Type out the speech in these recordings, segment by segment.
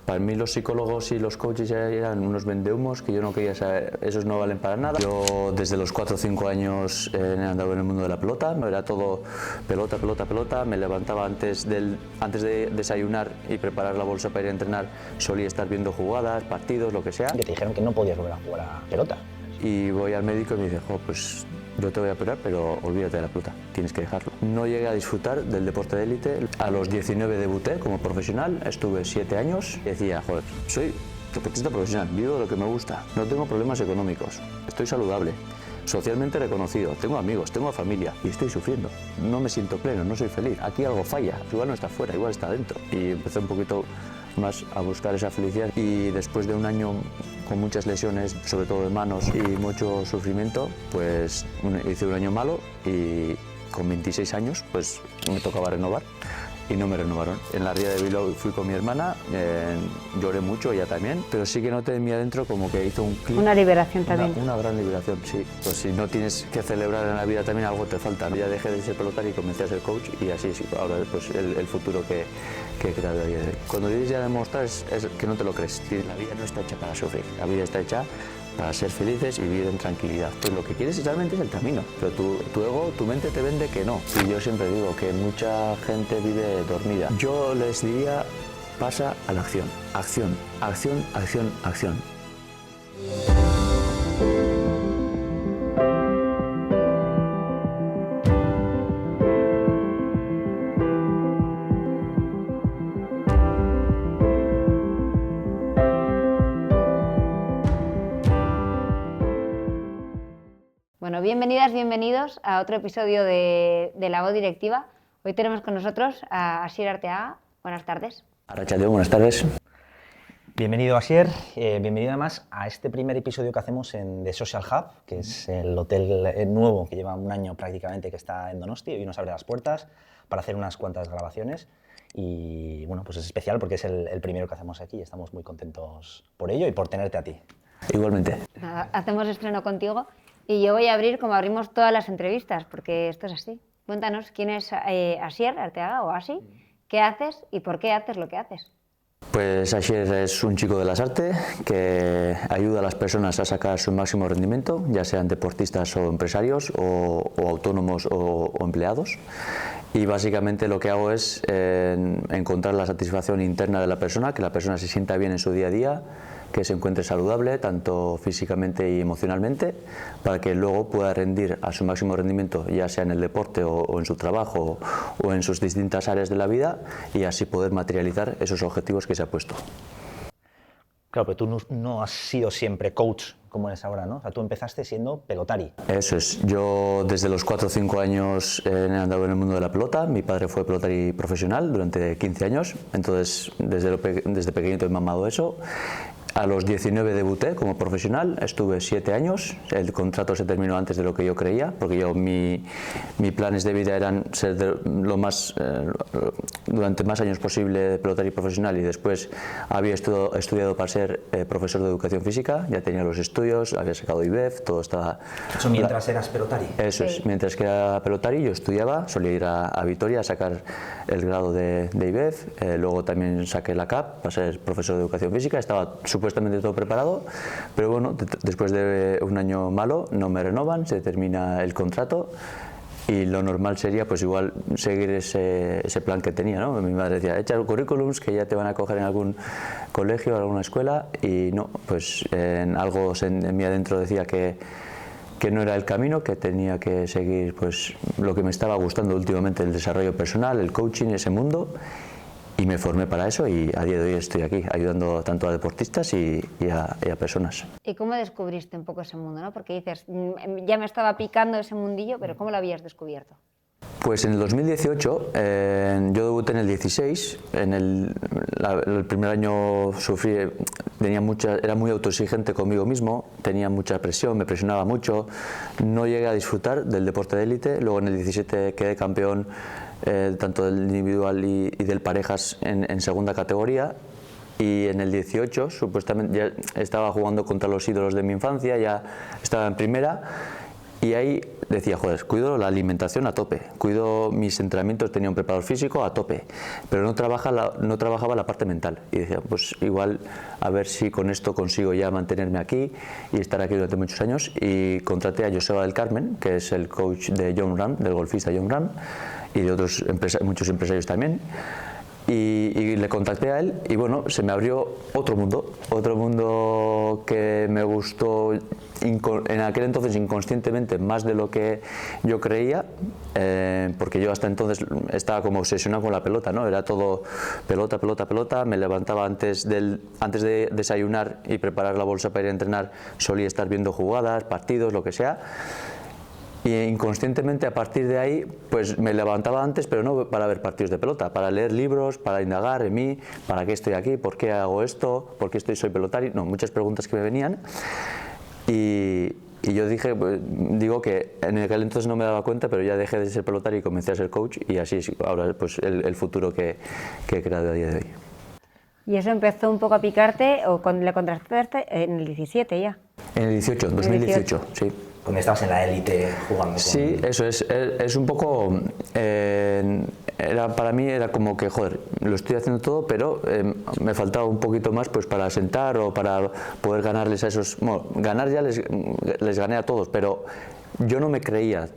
Para mí los psicólogos y los coaches eran unos vendehumos que yo no quería saber, esos no valen para nada. Yo desde los 4 o 5 años he andado en el mundo de la pelota, era todo pelota, pelota, pelota, me levantaba antes de desayunar y preparar la bolsa para ir a entrenar, solía estar viendo jugadas, partidos, lo que sea. Que te dijeron que no podías volver a jugar a pelota. Y voy al médico y me dice, pues yo te voy a operar, pero olvídate de la pelota, tienes que dejarlo. No llegué a disfrutar del deporte de élite. A los 19 debuté como profesional, estuve 7 años y decía, soy deportista profesional, vivo de lo que me gusta, no tengo problemas económicos, estoy saludable, socialmente reconocido, tengo amigos, tengo familia y estoy sufriendo. No me siento pleno, no soy feliz, aquí algo falla, igual no está fuera, igual está dentro. Y empecé un poquito más a buscar esa felicidad y después de un año con muchas lesiones, sobre todo de manos y mucho sufrimiento, pues hice un año malo y con 26 años pues me tocaba renovar y no me renovaron. En la ría de Bilbao fui con mi hermana, lloré mucho, ella también, pero sí que noté en mí adentro como que hizo un clic. Una liberación también. Una gran liberación, sí. Pues si no tienes que celebrar en la vida también algo te falta. Ya dejé de ser pelotario y comencé a ser coach y así sí, ahora pues el futuro que he creado a día de hoy. Cuando dices ya demostrar es que no te lo crees. La vida no está hecha para sufrir, la vida está hecha para ser felices y vivir en tranquilidad. Pues lo que quieres realmente es el camino, pero tu ego, tu mente te vende que no. Y yo siempre digo que mucha gente vive dormida. Yo les diría, pasa a la acción. Acción, acción, acción, acción. Bueno, bienvenidas, bienvenidos a otro episodio de La Voz Directiva. Hoy tenemos con nosotros a Asier Arteaga. Buenas tardes. Arratsalde, buenas tardes. Bienvenido, Asier. Bienvenido además a este primer episodio que hacemos en The Social Hub, que es el hotel nuevo que lleva un año prácticamente que está en Donosti. Hoy nos abre las puertas para hacer unas cuantas grabaciones. Y bueno, pues es especial porque es el primero que hacemos aquí y estamos muy contentos por ello y por tenerte a ti. Igualmente. Nada, hacemos estreno contigo y yo voy a abrir como abrimos todas las entrevistas, porque esto es así. Cuéntanos quién es Asier Arteaga o Asi, qué haces y por qué haces lo que haces. Pues Asier es un chico de las artes que ayuda a las personas a sacar su máximo rendimiento, ya sean deportistas o empresarios o autónomos o empleados. Y básicamente lo que hago es encontrar la satisfacción interna de la persona, que la persona se sienta bien en su día a día, que se encuentre saludable tanto físicamente y emocionalmente, para que luego pueda rendir a su máximo rendimiento, ya sea en el deporte o en su trabajo o en sus distintas áreas de la vida, y así poder materializar esos objetivos que se ha puesto. Claro, pero tú no has sido siempre coach como eres ahora, ¿no? O sea, tú empezaste siendo pelotari. Eso es. Yo desde los 4 o 5 años he andado en el mundo de la pelota. Mi padre fue pelotari profesional durante 15 años, entonces desde pequeñito he mamado eso. A los 19 debuté como profesional, estuve 7 años, el contrato se terminó antes de lo que yo creía, porque mis planes de vida eran ser durante más años posible pelotari profesional, y después había estudiado para ser profesor de educación física, ya tenía los estudios, había sacado IBEF, todo estaba... Eso mientras eras pelotari. Eso es, mientras que era pelotari yo estudiaba, solía ir a Vitoria a sacar el grado de IBEF, luego también saqué la CAP para ser profesor de educación física, estaba supuestamente todo preparado, pero bueno, después de un año malo no me renovan, se termina el contrato y lo normal sería pues igual seguir ese plan que tenía, ¿no? Mi madre decía, echa currículums que ya te van a coger en algún colegio, alguna escuela, y no, pues algo en mí adentro decía que no era el camino, que tenía que seguir pues lo que me estaba gustando últimamente, el desarrollo personal, el coaching, ese mundo. Y me formé para eso y a día de hoy estoy aquí ayudando tanto a deportistas y a personas. ¿Y cómo descubriste un poco ese mundo, ¿no? Porque dices, ya me estaba picando ese mundillo, pero ¿cómo lo habías descubierto? Pues en el 2018, yo debuté en el 16, el primer año sufrí, era muy autoexigente conmigo mismo, tenía mucha presión, me presionaba mucho, no llegué a disfrutar del deporte de élite, luego en el 17 quedé campeón tanto del individual y del parejas en segunda categoría, y en el 18 supuestamente ya estaba jugando contra los ídolos de mi infancia, ya estaba en primera. Y ahí decía, joder, cuido la alimentación a tope, cuido mis entrenamientos, tenía un preparador físico a tope, pero no trabajaba la parte mental. Y decía, pues igual a ver si con esto consigo ya mantenerme aquí y estar aquí durante muchos años. Y contraté a Joseba del Carmen, que es el coach de Jon Rahm, del golfista Jon Rahm, y de otros muchos empresarios también. Y le contacté a él y bueno, se me abrió otro mundo que me gustó en aquel entonces inconscientemente más de lo que yo creía, porque yo hasta entonces estaba como obsesionado con la pelota, ¿no? Era todo pelota, pelota, pelota. Me levantaba antes de desayunar y preparar la bolsa para ir a entrenar, solía estar viendo jugadas, partidos, lo que sea. Y inconscientemente a partir de ahí pues me levantaba antes, pero no para ver partidos de pelota, para leer libros, para indagar en mí, para qué estoy aquí, por qué hago esto, por qué soy pelotario, no, muchas preguntas que me venían. Y yo digo que en aquel entonces no me daba cuenta, pero ya dejé de ser pelotario y comencé a ser coach, y así es ahora pues el futuro que he creado a día de hoy. ¿Y eso empezó un poco a picarte o cuando le contrataste en el 17 ya? En el 18, 2018, sí. Cuando estabas en la élite jugando. Sí, eso es un poco, para mí era como que, joder, lo estoy haciendo todo, pero me faltaba un poquito más pues para sentar o para poder ganarles a esos, bueno, ganar ya les gané a todos, pero yo no me creía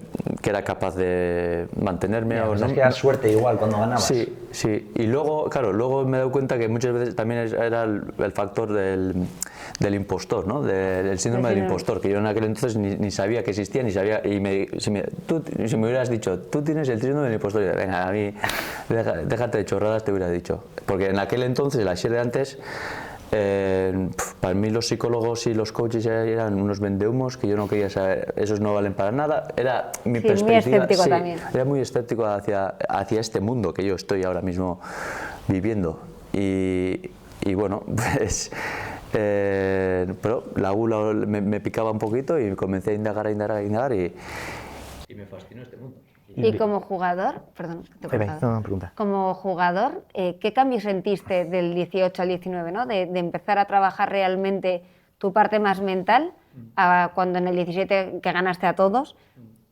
que era capaz de mantenerme. O no. Es que era suerte igual cuando ganabas. Sí, sí. Y luego, claro, me he dado cuenta que muchas veces también era el factor del impostor, ¿no? Del síndrome del impostor, que yo en aquel entonces ni sabía que existía, ni sabía. Y si me hubieras dicho, tú tienes el síndrome del impostor, y venga, a mí, déjate de chorradas, te hubiera dicho. Porque en aquel entonces, el Asier de antes, para mí los psicólogos y los coaches eran unos vendehumos que yo no quería saber, esos no valen para nada. Era mi perspectiva, muy escéptico también. Era muy escéptico hacia este mundo que yo estoy ahora mismo viviendo. Y bueno, pues pero la gula me picaba un poquito y comencé a indagar y me fascinó este mundo. Y como jugador, perdón, te he cortado. No, pregunta. Como jugador, ¿qué cambios sentiste del 18 al 19, ¿no? De empezar a trabajar realmente tu parte más mental, a cuando en el 17 que ganaste a todos,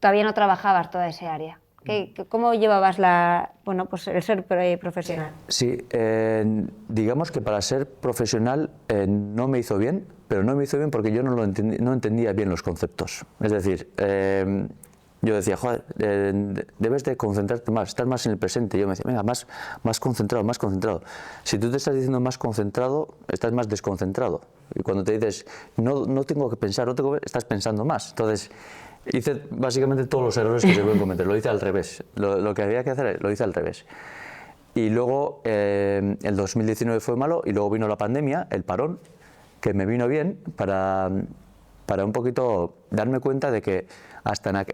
todavía no trabajabas toda esa área? ¿Cómo llevabas pues el ser profesional? Sí, digamos que para ser profesional no me hizo bien, pero no me hizo bien porque yo no entendía bien los conceptos. Es decir, yo decía, joder, debes de concentrarte más, estar más en el presente. Yo me decía, venga, más concentrado, más concentrado. Si tú te estás diciendo más concentrado, estás más desconcentrado. Y cuando te dices, no tengo que pensar, estás pensando más. Entonces, hice básicamente todos los errores que se pueden cometer, lo hice al revés. Lo que había que hacer, lo hice al revés. Y luego, el 2019 fue malo, y luego vino la pandemia, el parón, que me vino bien para un poquito darme cuenta de que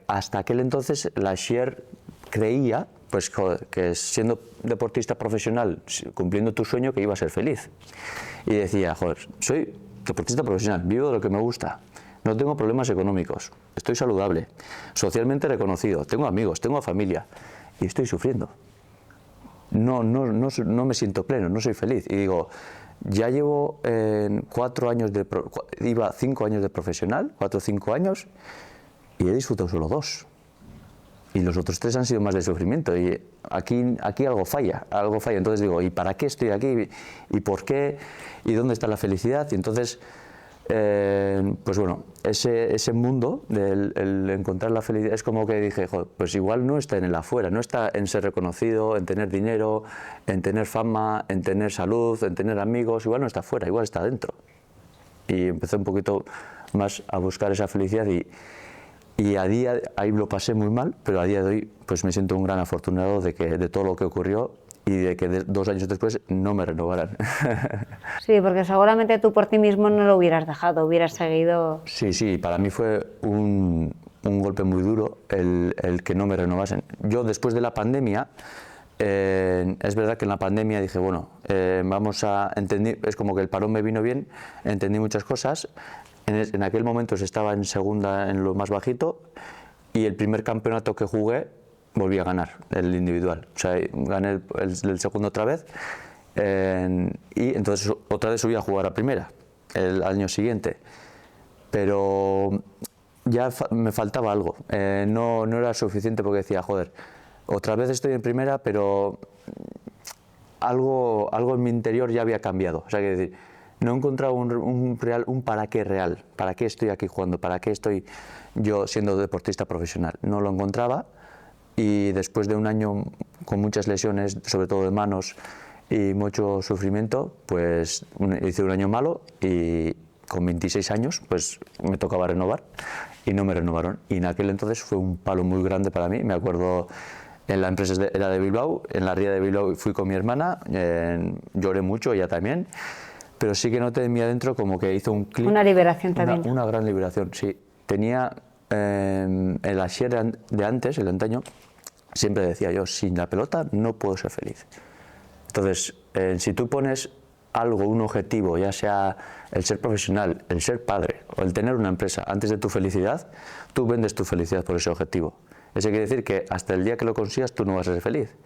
hasta aquel entonces la Asier creía pues, joder, que siendo deportista profesional, cumpliendo tu sueño, que iba a ser feliz. Y decía, joder, soy deportista profesional, vivo de lo que me gusta, no tengo problemas económicos, estoy saludable, socialmente reconocido, tengo amigos, tengo familia, y estoy sufriendo. No me siento pleno, no soy feliz. Y digo, ya llevo 4 años iba 5 años de profesional, 4 o 5 años, y he disfrutado solo 2. Y los otros 3 han sido más de sufrimiento. Y aquí algo falla. Entonces digo, ¿y para qué estoy aquí? ¿Y por qué? ¿Y dónde está la felicidad? Y entonces, pues bueno, ese mundo del encontrar la felicidad es como que dije, joder, pues igual no está en el afuera, no está en ser reconocido, en tener dinero, en tener fama, en tener salud, en tener amigos, igual no está afuera, igual está dentro. Y empecé un poquito más a buscar esa felicidad y ahí lo pasé muy mal, pero a día de hoy pues me siento un gran afortunado de todo lo que ocurrió y de que 2 años después no me renovaran. Sí, porque seguramente tú por ti mismo no lo hubieras dejado, hubieras seguido... Sí, para mí fue un golpe muy duro el que no me renovasen. Yo después de la pandemia, es verdad que en la pandemia dije, bueno, entendí, es como que el parón me vino bien, entendí muchas cosas. En aquel momento estaba en segunda, en lo más bajito, y el primer campeonato que jugué volví a ganar, el individual. O sea, gané el segundo otra vez, y entonces otra vez subí a jugar a primera el año siguiente. Pero ya me faltaba algo. No era suficiente porque decía, joder, otra vez estoy en primera, pero algo en mi interior ya había cambiado. O sea, que decir, no he encontrado un para qué real, para qué estoy aquí jugando, para qué estoy yo siendo deportista profesional. No lo encontraba y después de un año con muchas lesiones, sobre todo de manos y mucho sufrimiento, pues hice un año malo y con 26 años pues me tocaba renovar y no me renovaron. Y en aquel entonces fue un palo muy grande para mí. Me acuerdo, en la empresa era de Bilbao, en la ría de Bilbao fui con mi hermana, lloré mucho, ella también. Pero sí que noté en mí adentro como que hizo un clic. Una liberación también. Una gran liberación, sí. Tenía el Asier de antes, el de antaño, siempre decía yo, sin la pelota no puedo ser feliz. Entonces, si tú pones algo, un objetivo, ya sea el ser profesional, el ser padre o el tener una empresa antes de tu felicidad, tú vendes tu felicidad por ese objetivo. Eso quiere decir que hasta el día que lo consigas tú no vas a ser feliz.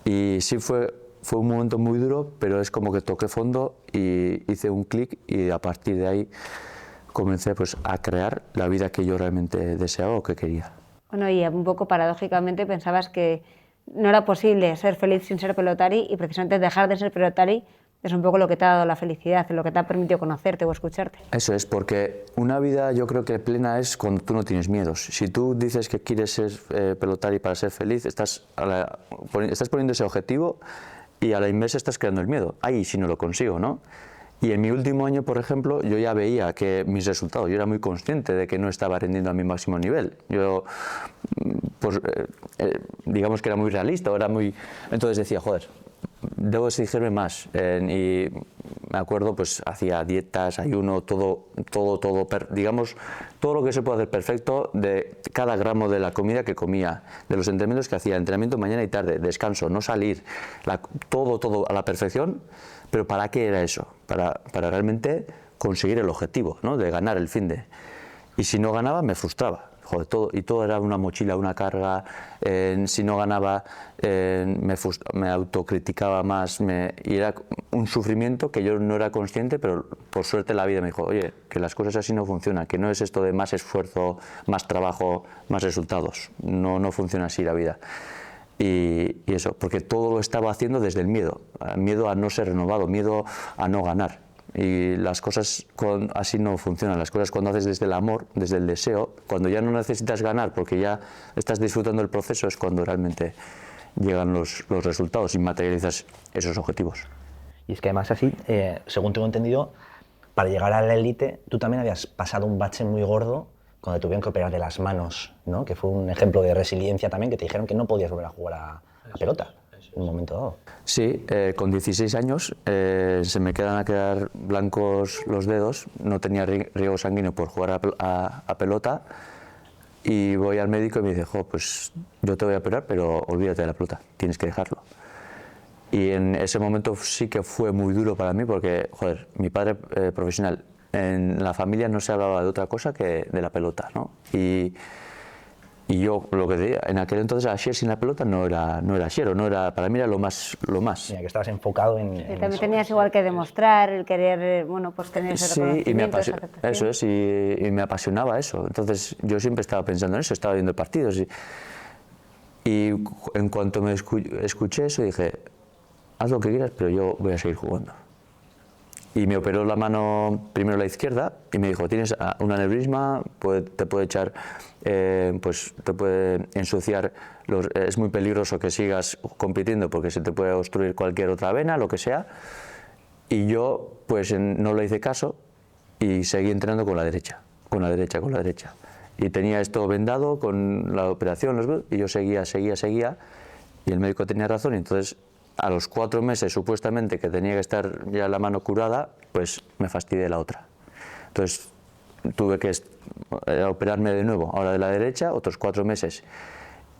Y sí fue un momento muy duro, pero es como que toqué fondo y hice un clic y a partir de ahí comencé pues a crear la vida que yo realmente deseaba o que quería. Bueno, y un poco paradójicamente pensabas que no era posible ser feliz sin ser pelotari y precisamente dejar de ser pelotari es un poco lo que te ha dado la felicidad, lo que te ha permitido conocerte o escucharte. Eso es, porque una vida yo creo que plena es cuando tú no tienes miedos. Si tú dices que quieres ser pelotari para ser feliz, estás poniendo ese objetivo y a la inversa estás creando el miedo. Ahí si no lo consigo, ¿no? Y en mi último año, por ejemplo, yo ya veía que mis resultados, yo era muy consciente de que no estaba rindiendo a mi máximo nivel. Yo, pues, digamos que era muy realista, entonces decía, joder, debo exigirme más. Y me acuerdo, pues hacía dietas, ayuno, digamos, todo lo que se puede hacer perfecto de cada gramo de la comida que comía, de los entrenamientos que hacía, entrenamiento mañana y tarde, descanso, no salir, todo a la perfección. Pero ¿para qué era eso? Para realmente conseguir el objetivo, ¿no? De ganar el finde. Y si no ganaba, me frustraba. Joder, todo era una mochila, una carga. Si no ganaba, me autocriticaba más. Y era un sufrimiento que yo no era consciente, pero por suerte la vida me dijo, oye, que las cosas así no funcionan, que no es esto de más esfuerzo, más trabajo, más resultados. No funciona así la vida. Y eso, porque todo lo estaba haciendo desde el miedo a no ser renovado, miedo a no ganar. Y las cosas así no funcionan, las cosas cuando haces desde el amor, desde el deseo, cuando ya no necesitas ganar porque ya estás disfrutando del proceso, es cuando realmente llegan los resultados y materializas esos objetivos. Y es que además así, según tengo entendido, para llegar a la élite tú también habías pasado un bache muy gordo cuando te tuvieron que operar de las manos, ¿no? Que fue un ejemplo de resiliencia también, que te dijeron que no podías volver a jugar a pelota en un momento dado. Sí, con 16 años se me quedan a quedar blancos los dedos, no tenía riego sanguíneo por jugar a pelota y voy al médico y me dice, pues yo te voy a operar, pero olvídate de la pelota, tienes que dejarlo. Y en ese momento sí que fue muy duro para mí porque, joder, mi padre profesional, en la familia no se hablaba de otra cosa que de la pelota, ¿no? Y yo lo que decía, en aquel entonces Asier sin la pelota no era Asier, para mí era lo más. Mira, que estabas enfocado en también eso. tenías igual que demostrar, el querer, bueno, pues tener ese reconocimiento, esa aceptación. Eso es, y me apasionaba eso. Entonces yo siempre estaba pensando en eso, estaba viendo partidos y en cuanto me escuché eso dije, haz lo que quieras, pero yo voy a seguir jugando. Y me operó la mano, primero la izquierda, y me dijo, tienes un aneurisma, te puede echar, pues te puede ensuciar, es muy peligroso que sigas compitiendo porque se te puede obstruir cualquier otra vena, lo que sea. Y yo, pues no le hice caso y seguí entrenando con la derecha. Y tenía esto vendado con la operación, y yo seguía, y el médico tenía razón, y entonces a los 4 meses supuestamente que tenía que estar ya la mano curada, pues me fastidié la otra. Entonces tuve que operarme de nuevo, ahora de la derecha, otros 4 meses.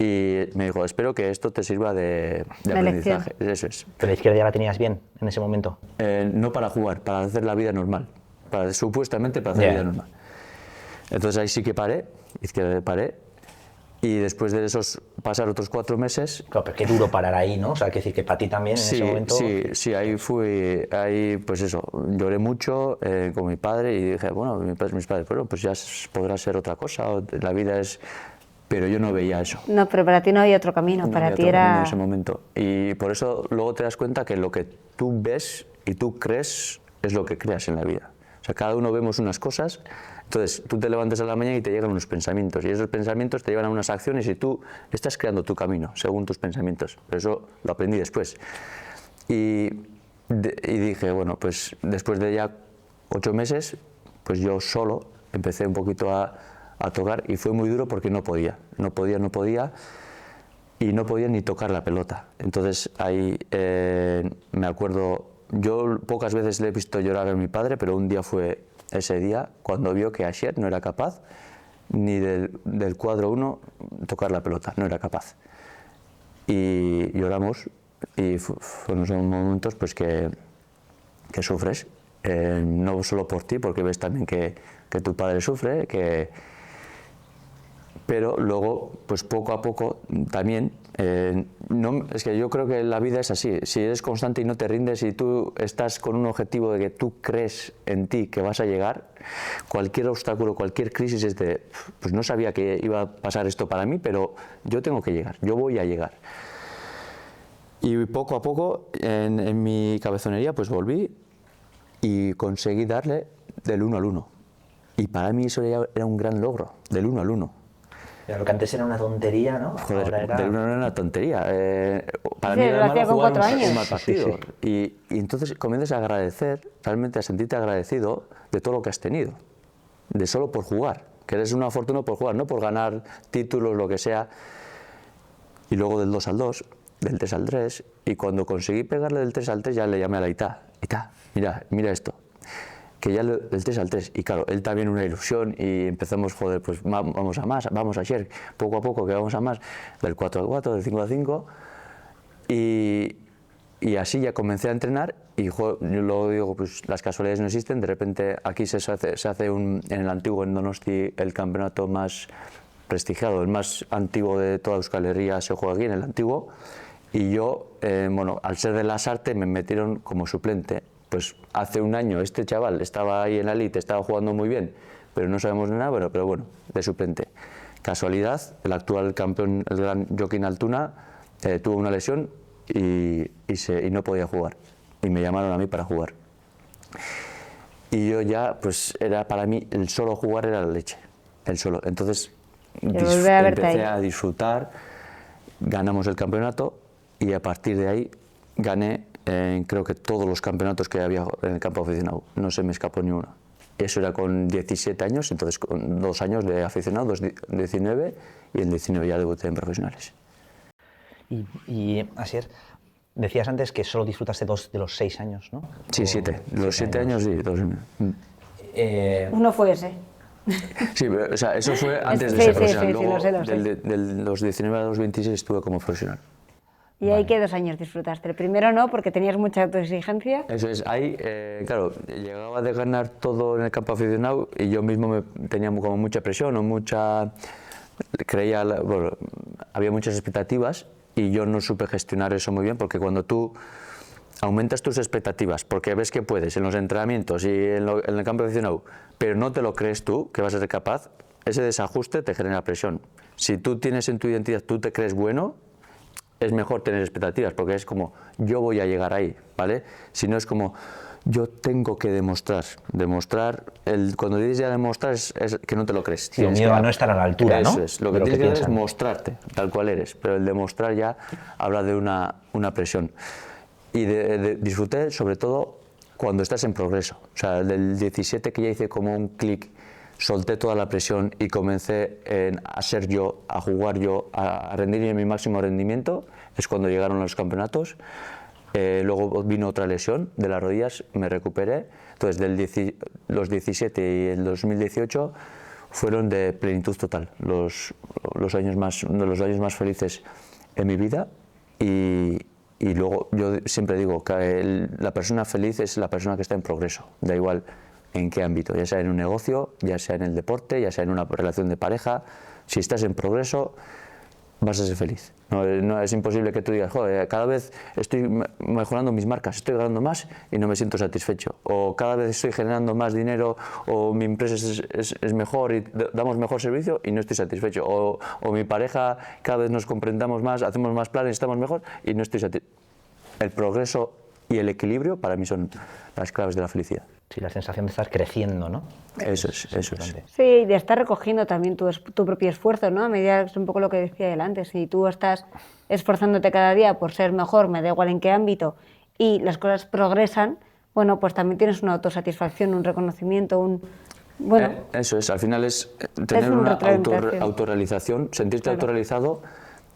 Y me dijo, espero que esto te sirva de aprendizaje. Eso es. ¿Pero la izquierda ya la tenías bien en ese momento? No para jugar, para hacer la vida normal. Supuestamente para hacer la vida normal. Entonces ahí sí que paré, izquierda paré. Y después de esos pasar otros 4 meses... Claro, pero qué duro parar ahí, ¿no? O sea, hay que decir que para ti también en ese momento... Sí, ahí pues eso, lloré mucho con mi padre y dije, bueno, mis padres, bueno, pues ya podrá ser otra cosa, la vida es... Pero yo no veía eso. No, pero para ti no había otro camino, No para había ti otro camino era... en ese momento. Y por eso luego te das cuenta que lo que tú ves y tú crees es lo que creas en la vida. O sea, cada uno vemos unas cosas, entonces tú te levantas a la mañana y te llegan unos pensamientos, y esos pensamientos te llevan a unas acciones y tú estás creando tu camino según tus pensamientos. Pero eso lo aprendí después. Y dije, bueno, pues después de ya 8 meses, pues yo solo empecé un poquito a tocar, y fue muy duro porque no podía y no podía ni tocar la pelota. Entonces ahí me acuerdo, yo pocas veces le he visto llorar a mi padre, pero un día fue ese día cuando vio que Asier no era capaz ni del cuadro 1 tocar la pelota, no era capaz. Y lloramos, y fueron esos momentos pues que sufres, no solo por ti, porque ves también que tu padre sufre, pero luego, pues poco a poco también, es que yo creo que la vida es así, si eres constante y no te rindes y tú estás con un objetivo de que tú crees en ti que vas a llegar, cualquier obstáculo, cualquier crisis es de, pues no sabía que iba a pasar esto para mí, pero yo tengo que llegar, yo voy a llegar. Y poco a poco en mi cabezonería pues volví y conseguí darle del 1 al 1. Y para mí eso era un gran logro, del 1 al 1. Pero lo que antes era una tontería, ¿no? Joder, ahora era... del 1 era una tontería. Para Sí, mí lo era hacía malo con jugar 4 años. un mal partido. Sí. Y entonces comienzas a agradecer, realmente a sentirte agradecido de todo lo que has tenido, de solo por jugar, que eres un afortunado por jugar, no por ganar títulos, lo que sea. Y luego del 2 al 2, del 3 al 3, y cuando conseguí pegarle del 3 al 3 ya le llamé a la Ita, mira esto, que ya del 3 al 3, y claro, él también una ilusión, y empezamos, joder, pues vamos a más, vamos a Asier, poco a poco que vamos a más, del 4 al 4, del 5 al 5, y así ya comencé a entrenar, y yo luego digo, pues las casualidades no existen, de repente aquí se hace en el antiguo, en Donosti, el campeonato más prestigiado, el más antiguo de toda Euskal Herria se juega aquí, en el antiguo, y yo, bueno, al ser de Lasarte me metieron como suplente. Pues hace un año este chaval estaba ahí en la elite, estaba jugando muy bien, pero no sabemos nada, pero bueno, de suplente. Casualidad, el actual campeón, el gran Joaquín Altuna, tuvo una lesión y no podía jugar, y me llamaron a mí para jugar. Y yo ya, pues era para mí, el solo jugar era la leche, el solo. Entonces empecé a disfrutar, ganamos el campeonato, y a partir de ahí gané creo que todos los campeonatos que había en el campo aficionado, no se me escapó ni uno. Eso era con 17 años, entonces con 2 años de aficionado, 19, y en 19 ya debuté en profesionales. Y Asier, decías antes que solo disfrutaste 2 de los 6 años, ¿no? Sí, 7. Los 7 años sí, 2. Uno fue ese. Sí, pero, o sea, eso fue antes de Sí, ser sí, profesional. sí, Luego, lo sé. de los 19 a los 26 estuve como profesional. ¿Y ahí qué 2 años disfrutaste? El primero no, porque tenías mucha autoexigencia. Eso es, ahí, claro, llegaba de ganar todo en el campo aficionado y yo mismo tenía como mucha presión o creía, bueno, había muchas expectativas y yo no supe gestionar eso muy bien, porque cuando tú aumentas tus expectativas porque ves que puedes en los entrenamientos y en el campo aficionado, pero no te lo crees tú que vas a ser capaz, ese desajuste te genera presión. Si tú tienes en tu identidad, tú te crees bueno, es mejor tener expectativas, porque es como, yo voy a llegar ahí, ¿vale? Si no es como, yo tengo que demostrar. Cuando dices ya demostrar es que no te lo crees. Sí, el miedo a no estar a la altura, ¿no? Eso es, lo que tienes que hacer es mostrarte, tal cual eres, pero el demostrar ya habla de una presión. Y disfruté sobre todo cuando estás en progreso. O sea, del 17 que ya hice como un clic, solté toda la presión y comencé a ser yo, a jugar yo, a rendir en mi máximo rendimiento, es cuando llegaron los campeonatos. Luego vino otra lesión de las rodillas, me recuperé. Entonces, los 17 y el 2018 fueron de plenitud total, los años más felices en mi vida. Y luego yo siempre digo que la persona feliz es la persona que está en progreso, da igual en qué ámbito, ya sea en un negocio, ya sea en el deporte, ya sea en una relación de pareja, Si estás en progreso, vas a ser feliz. No es imposible que tú digas, joder, cada vez estoy mejorando mis marcas, estoy ganando más y no me siento satisfecho. O cada vez estoy generando más dinero, o mi empresa es mejor y damos mejor servicio y no estoy satisfecho. O mi pareja, cada vez nos comprendamos más, hacemos más planes, estamos mejor y no estoy satisfecho. El progreso y el equilibrio para mí son las claves de la felicidad. Sí, la sensación de estar creciendo, ¿no? Eso es. Sí, y de estar recogiendo también tu propio esfuerzo, ¿no? A medida, es un poco lo que decía él antes, si tú estás esforzándote cada día por ser mejor, me da igual en qué ámbito, y las cosas progresan, bueno, pues también tienes una autosatisfacción, un reconocimiento, bueno... Eso es, al final es tener una autorrealización, sentirte autorrealizado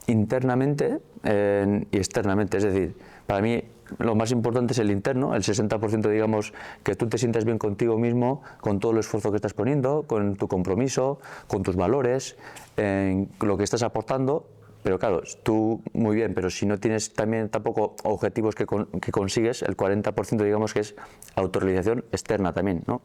internamente y externamente, es decir, para mí lo más importante es el interno, el 60%, digamos, que tú te sientas bien contigo mismo, con todo el esfuerzo que estás poniendo, con tu compromiso, con tus valores, lo que estás aportando. Pero claro, tú muy bien, pero si no tienes también tampoco objetivos que consigues, el 40% digamos que es autorrealización externa también, ¿no?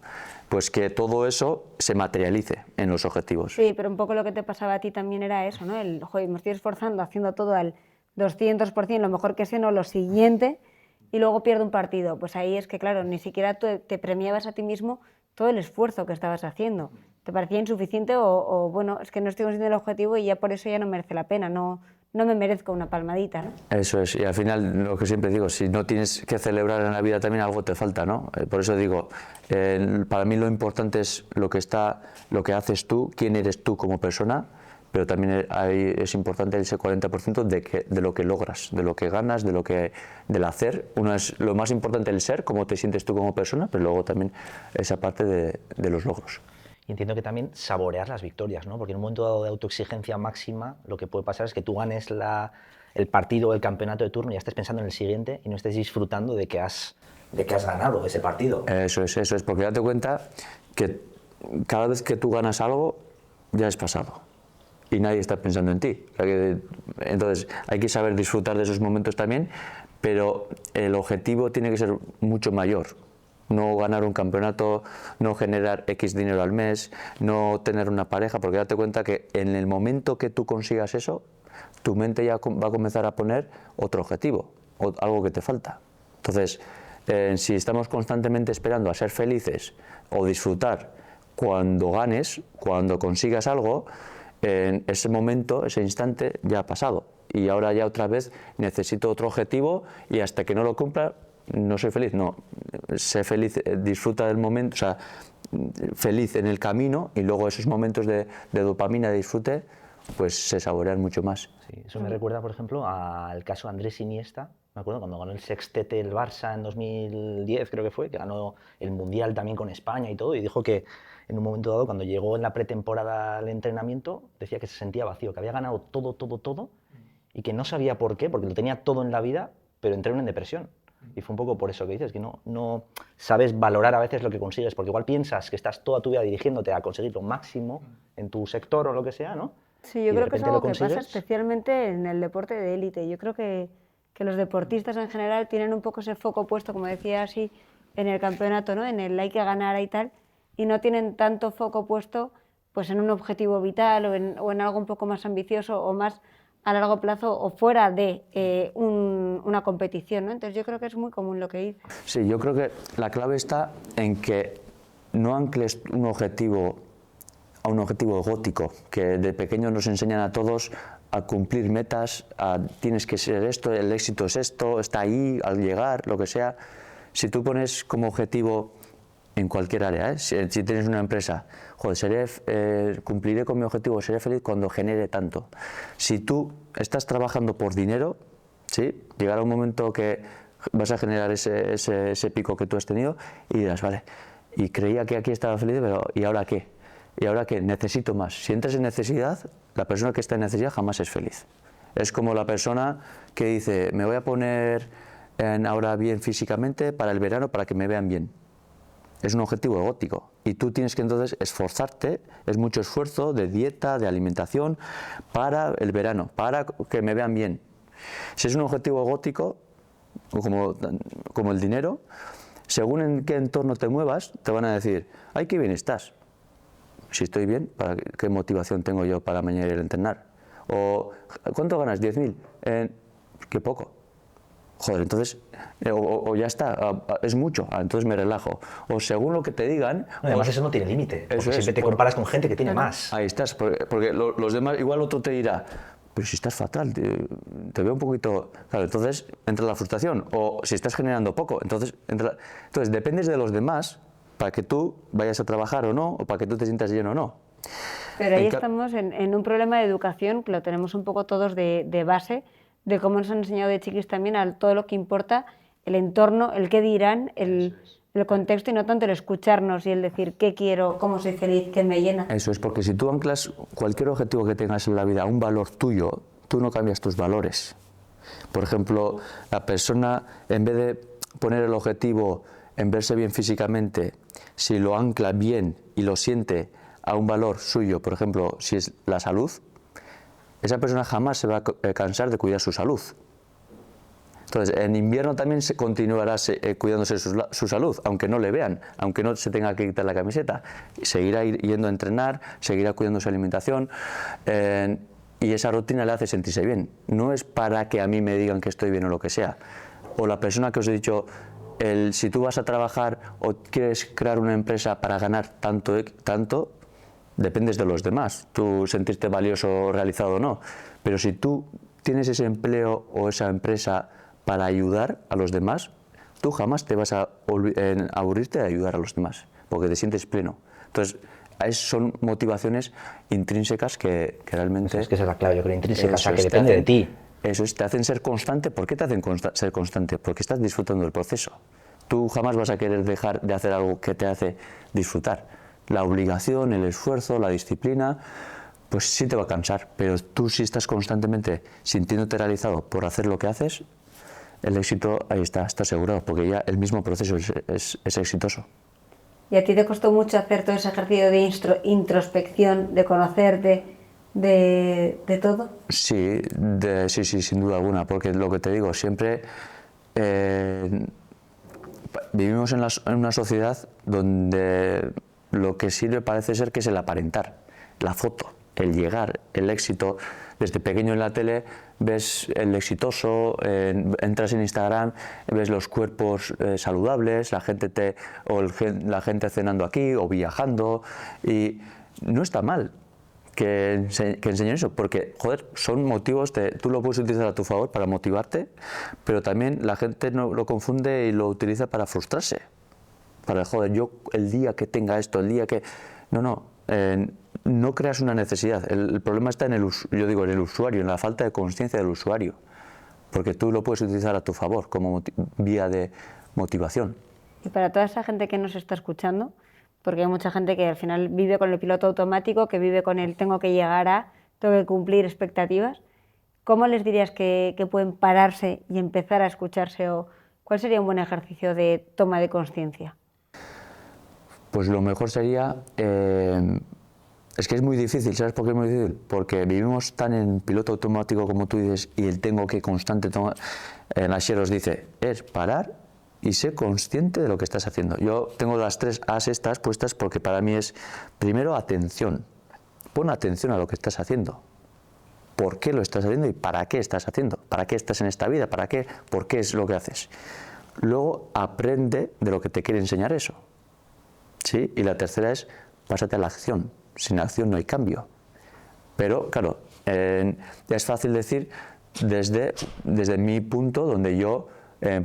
Pues que todo eso se materialice en los objetivos. Sí, pero un poco lo que te pasaba a ti también era eso, ¿no? Joder, me estoy esforzando, haciendo todo al 200%, lo mejor que sé, no lo siguiente, y luego pierdo un partido. Pues ahí es que, claro, ni siquiera te premiabas a ti mismo todo el esfuerzo que estabas haciendo. Te parecía insuficiente o bueno, es que no estoy consiguiendo el objetivo y ya por eso ya no merece la pena, no me merezco una palmadita, ¿no? Eso es, y al final lo que siempre digo, si no tienes que celebrar en la vida también algo te falta, ¿no? Por eso digo, para mí lo importante es lo que haces tú, quién eres tú como persona, pero también es importante ese 40% de lo que logras, de lo que ganas, del hacer. Uno es lo más importante el ser, cómo te sientes tú como persona, pero luego también esa parte de los logros. Y entiendo que también saborear las victorias, ¿no? Porque en un momento dado de autoexigencia máxima, lo que puede pasar es que tú ganes el partido o el campeonato de turno y ya estés pensando en el siguiente y no estés disfrutando de que has ganado ese partido. Eso es, porque date cuenta que cada vez que tú ganas algo, ya es pasado. Y nadie está pensando en ti. Entonces hay que saber disfrutar de esos momentos también, pero el objetivo tiene que ser mucho mayor. No ganar un campeonato, no generar X dinero al mes, no tener una pareja, porque date cuenta que en el momento que tú consigas eso, tu mente ya va a comenzar a poner otro objetivo, o algo que te falta. Entonces, si estamos constantemente esperando a ser felices o disfrutar cuando ganes, cuando consigas algo, en ese momento, ese instante ya ha pasado y ahora ya otra vez necesito otro objetivo y hasta que no lo cumpla no soy feliz. No, sé feliz, disfruta del momento, o sea, feliz en el camino y luego esos momentos de dopamina, de disfrute, pues se saborean mucho más. Sí, eso me recuerda, por ejemplo, al caso Andrés Iniesta. Me acuerdo cuando ganó el sextete el Barça en 2010, creo que fue, que ganó el Mundial también con España y todo, y dijo que en un momento dado, cuando llegó en la pretemporada al entrenamiento, decía que se sentía vacío, que había ganado todo, y que no sabía por qué, porque lo tenía todo en la vida, pero entró en depresión. Y fue un poco por eso que dices, que no sabes valorar a veces lo que consigues, porque igual piensas que estás toda tu vida dirigiéndote a conseguir lo máximo en tu sector o lo que sea, ¿no? Sí, yo creo que es algo que pasa especialmente en el deporte de élite. Yo creo que los deportistas en general tienen un poco ese foco puesto, como decía así, en el campeonato, ¿no? En el hay que ganar y tal, y no tienen tanto foco puesto pues en un objetivo vital o en algo un poco más ambicioso o más a largo plazo o fuera de una competición, ¿no? Entonces yo creo que es muy común lo que dices. Sí, yo creo que la clave está en que no ancles un objetivo a un objetivo gótico, que de pequeño nos enseñan a todos a cumplir metas, tienes que ser esto, el éxito es esto, está ahí, al llegar, lo que sea. Si tú pones como objetivo en cualquier área, si tienes una empresa, joder, cumpliré con mi objetivo, seré feliz cuando genere tanto. Si tú estás trabajando por dinero, ¿sí? Llegará un momento que vas a generar ese pico que tú has tenido y dirás, vale, y creía que aquí estaba feliz, pero ¿y ahora qué? ¿Y ahora qué? Necesito más. Si entras en necesidad, la persona que está en necesidad jamás es feliz. Es como la persona que dice, me voy a poner ahora bien físicamente para el verano para que me vean bien. Es un objetivo egótico y tú tienes que entonces esforzarte, es mucho esfuerzo de dieta, de alimentación para el verano, para que me vean bien. Si es un objetivo egótico, como el dinero, según en qué entorno te muevas, te van a decir, ¡ay, qué bien estás! Si estoy bien, ¿qué motivación tengo yo para mañana ir a entrenar? O ¿cuánto ganas? 10.000. Qué poco. Joder, entonces, o ya está, es mucho, entonces me relajo. O según lo que te digan... Además, eso no tiene límite, porque siempre te comparas con gente que tiene más. Ahí estás, porque los demás, igual otro te dirá, pero si estás fatal, te veo un poquito... Claro, entonces entra la frustración. O si estás generando poco, entonces dependes de los demás para que tú vayas a trabajar o no, o para que tú te sientas lleno o no. Pero ahí estamos en un problema de educación que lo tenemos un poco todos de base, de cómo nos han enseñado de chiquis también a todo lo que importa, el entorno, el qué dirán, el contexto y no tanto el escucharnos y el decir qué quiero, cómo soy feliz, qué me llena. Eso es, porque si tú anclas cualquier objetivo que tengas en la vida a un valor tuyo, tú no cambias tus valores. Por ejemplo, la persona, en vez de poner el objetivo en verse bien físicamente, si lo ancla bien y lo siente a un valor suyo, por ejemplo, si es la salud, esa persona jamás se va a cansar de cuidar su salud. Entonces, en invierno también se continuará cuidándose su salud, aunque no le vean, aunque no se tenga que quitar la camiseta. Seguirá yendo a entrenar, seguirá cuidando su alimentación y esa rutina le hace sentirse bien. No es para que a mí me digan que estoy bien o lo que sea. O la persona que os he dicho, si tú vas a trabajar o quieres crear una empresa para ganar tanto, dependes de los demás, tú sentirte valioso o realizado o no, pero si tú tienes ese empleo o esa empresa para ayudar a los demás, tú jamás te vas a aburrirte de ayudar a los demás, porque te sientes pleno. Entonces, son motivaciones intrínsecas que realmente... Es que esa es la clave, yo creo, intrínseca, o sea, que depende de ti. Eso es, te hacen ser constante. ¿Por qué te hacen ser constante? Porque estás disfrutando del proceso. Tú jamás vas a querer dejar de hacer algo que te hace disfrutar. La obligación, el esfuerzo, la disciplina, pues sí te va a cansar, pero tú si estás constantemente sintiéndote realizado por hacer lo que haces, el éxito ahí está asegurado, porque ya el mismo proceso es exitoso. ¿Y a ti te costó mucho hacer todo ese ejercicio de introspección, de conocerte, de todo? Sí, sí, sin duda alguna, porque lo que te digo, siempre vivimos en una sociedad donde lo que sirve parece ser que es el aparentar, la foto, el llegar, el éxito. Desde pequeño en la tele ves el exitoso, entras en Instagram, ves los cuerpos saludables, la gente cenando aquí o viajando, y no está mal que enseñen eso, porque, joder, son motivos, tú lo puedes utilizar a tu favor para motivarte, pero también la gente no lo confunde y lo utiliza para frustrarse. Para, joder, yo el día que tenga esto, el día que... No creas una necesidad. El problema está en el usuario, en la falta de conciencia del usuario, porque tú lo puedes utilizar a tu favor como vía de motivación. Y para toda esa gente que nos está escuchando, porque hay mucha gente que al final vive con el piloto automático, que vive con el tengo que llegar tengo que cumplir expectativas, ¿cómo les dirías que pueden pararse y empezar a escucharse? ¿O cuál sería un buen ejercicio de toma de conciencia? Pues lo mejor sería... es que es muy difícil, ¿sabes por qué es muy difícil? Porque vivimos tan en piloto automático como tú dices, y el tengo que constante tomar... Asier os dice, es parar y ser consciente de lo que estás haciendo. Yo tengo las 3 A's estas puestas porque para mí es, primero, atención. Pon atención a lo que estás haciendo. ¿Por qué lo estás haciendo y para qué estás haciendo? ¿Para qué estás en esta vida? ¿Para qué? ¿Por qué es lo que haces? Luego, aprende de lo que te quiere enseñar eso. ¿Sí? Y la tercera es, pásate a la acción. Sin acción no hay cambio. Pero, claro, es fácil decir desde mi punto, donde yo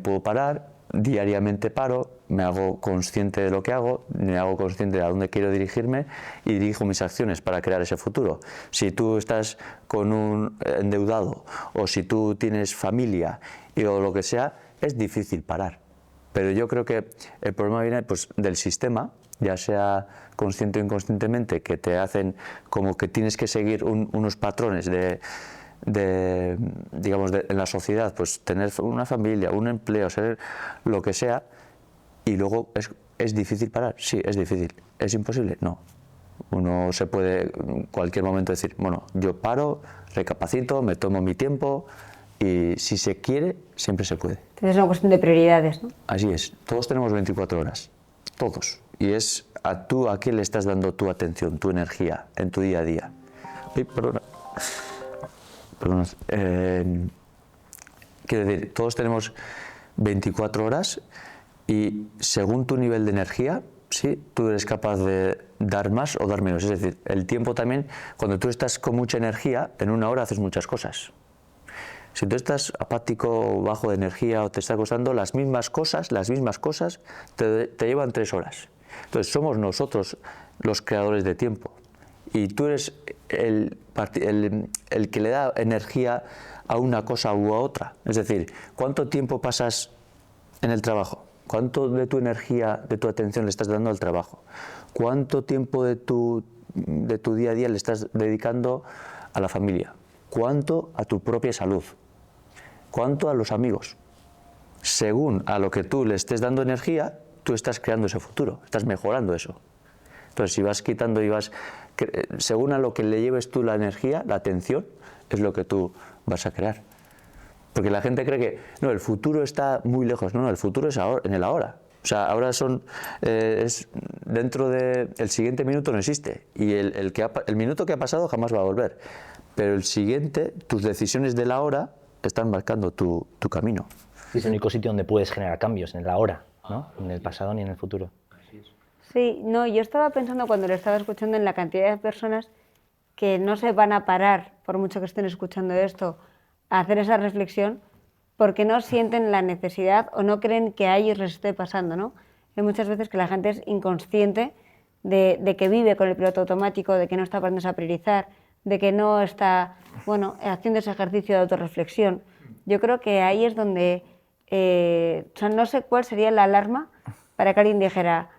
puedo parar, diariamente paro, me hago consciente de lo que hago, me hago consciente de a dónde quiero dirigirme y dirijo mis acciones para crear ese futuro. Si tú estás con un endeudado o si tú tienes familia o lo que sea, es difícil parar. Pero yo creo que el problema viene pues, del sistema, ya sea consciente o inconscientemente, que te hacen como que tienes que seguir unos patrones en la sociedad, pues tener una familia, un empleo, ser lo que sea, y luego es difícil parar. Sí, es difícil. ¿Es imposible? No. Uno se puede en cualquier momento decir, bueno, yo paro, recapacito, me tomo mi tiempo, y si se quiere, siempre se puede. Entonces es una cuestión de prioridades, ¿no? Así es. Todos tenemos 24 horas. Todos. y es a qué le estás dando tu atención, tu energía en tu día a día. Uy, perdona. Quiero decir, todos tenemos 24 horas y según tu nivel de energía, sí, tú eres capaz de dar más o dar menos. Es decir, el tiempo también, cuando tú estás con mucha energía, en una hora haces muchas cosas. Si tú estás apático o bajo de energía o te está costando, las mismas cosas te llevan 3 horas. Entonces somos nosotros los creadores de tiempo y tú eres el que le da energía a una cosa u a otra. Es decir, ¿cuánto tiempo pasas en el trabajo? ¿Cuánto de tu energía, de tu atención le estás dando al trabajo? ¿Cuánto tiempo de tu día a día le estás dedicando a la familia? ¿Cuánto a tu propia salud? ¿Cuánto a los amigos? Según a lo que tú le estés dando energía, tú estás creando ese futuro, estás mejorando eso. Entonces, si vas quitando y según a lo que le lleves tú la energía, la atención, es lo que tú vas a crear. Porque la gente cree que no, el futuro está muy lejos. No, el futuro es ahora, en el ahora. O sea, ahora es dentro del siguiente minuto no existe. Y el minuto que ha pasado jamás va a volver. Pero el siguiente, tus decisiones del ahora están marcando tu camino. Es el único sitio donde puedes generar cambios, en el ahora, ¿no? En el pasado ni en el futuro. Sí, no, yo estaba pensando cuando lo estaba escuchando en la cantidad de personas que no se van a parar, por mucho que estén escuchando esto, a hacer esa reflexión, porque no sienten la necesidad o no creen que a ellos les esté pasando, ¿no? Hay muchas veces que la gente es inconsciente de que vive con el piloto automático, de que no está aprendiendo a priorizar, de que no está, haciendo ese ejercicio de autorreflexión. Yo creo que ahí es donde, no sé cuál sería la alarma para que alguien dijera,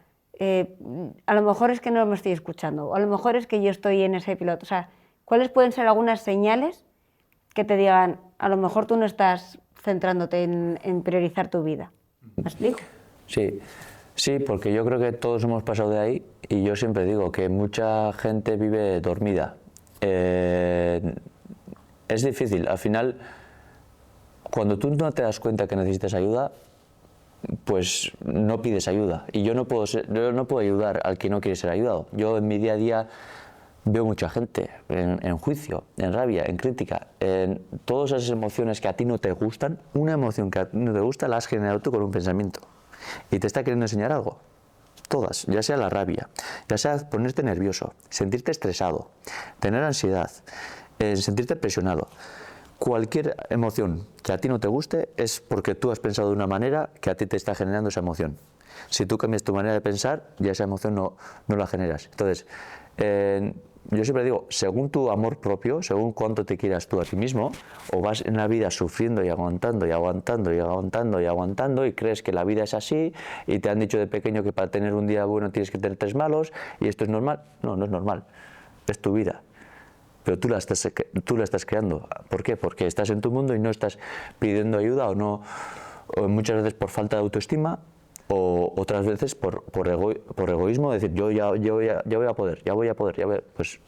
a lo mejor es que no me estoy escuchando, o a lo mejor es que yo estoy en ese piloto. O sea, ¿cuáles pueden ser algunas señales que te digan, a lo mejor tú no estás centrándote en priorizar tu vida? ¿Me explico? Sí, porque yo creo que todos hemos pasado de ahí y yo siempre digo que mucha gente vive dormida. Es difícil, al final, cuando tú no te das cuenta que necesitas ayuda, pues no pides ayuda. Y yo no puedo ayudar al que no quiere ser ayudado. Yo en mi día a día veo mucha gente en juicio, en rabia, en crítica, en todas esas emociones que a ti no te gustan. Una emoción que a ti no te gusta la has generado tú con un pensamiento y te está queriendo enseñar algo. Todas, ya sea la rabia, ya sea ponerte nervioso, sentirte estresado, tener ansiedad, sentirte presionado. Cualquier emoción que a ti no te guste es porque tú has pensado de una manera que a ti te está generando esa emoción. Si tú cambias tu manera de pensar, ya esa emoción no la generas. Entonces, yo siempre digo, según tu amor propio, según cuánto te quieras tú a ti mismo, o vas en la vida sufriendo y aguantando y aguantando y aguantando y aguantando y crees que la vida es así y te han dicho de pequeño que para tener un día bueno tienes que tener 3 malos y esto es normal. No, no es normal. Es tu vida. Pero tú la estás creando. ¿Por qué? Porque estás en tu mundo y no estás pidiendo ayuda o muchas veces por falta de autoestima o otras veces por egoísmo, decir yo ya voy a poder. Pues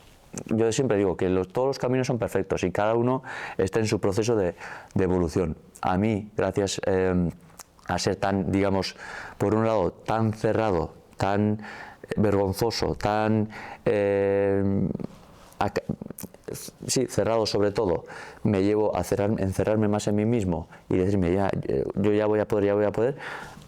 yo siempre digo que todos los caminos son perfectos y cada uno está en su proceso de evolución. A mí, gracias a ser tan, digamos, por un lado, tan cerrado, tan vergonzoso, tan... cerrado sobre todo, me llevo a encerrarme más en mí mismo y decirme yo ya voy a poder,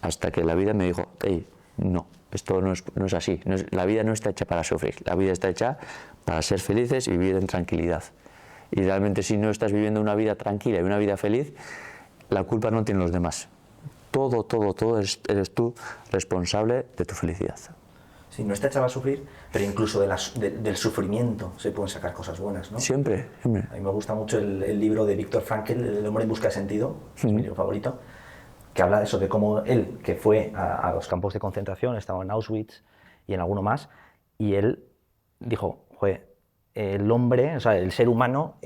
hasta que la vida me dijo, hey, no, esto no es así, la vida no está hecha para sufrir, la vida está hecha para ser felices y vivir en tranquilidad. Y realmente si no estás viviendo una vida tranquila y una vida feliz, la culpa no tienen los demás. Todo eres tú responsable de tu felicidad. Sí, no está hecha para sufrir, pero incluso del sufrimiento se pueden sacar cosas buenas, ¿no? Siempre. A mí me gusta mucho el libro de Viktor Frankl, El hombre en busca de sentido, es mi libro favorito, que habla de eso, de cómo él, que fue a los campos de concentración, estaba en Auschwitz y en alguno más, y él dijo, joder, el hombre, o sea, el ser humano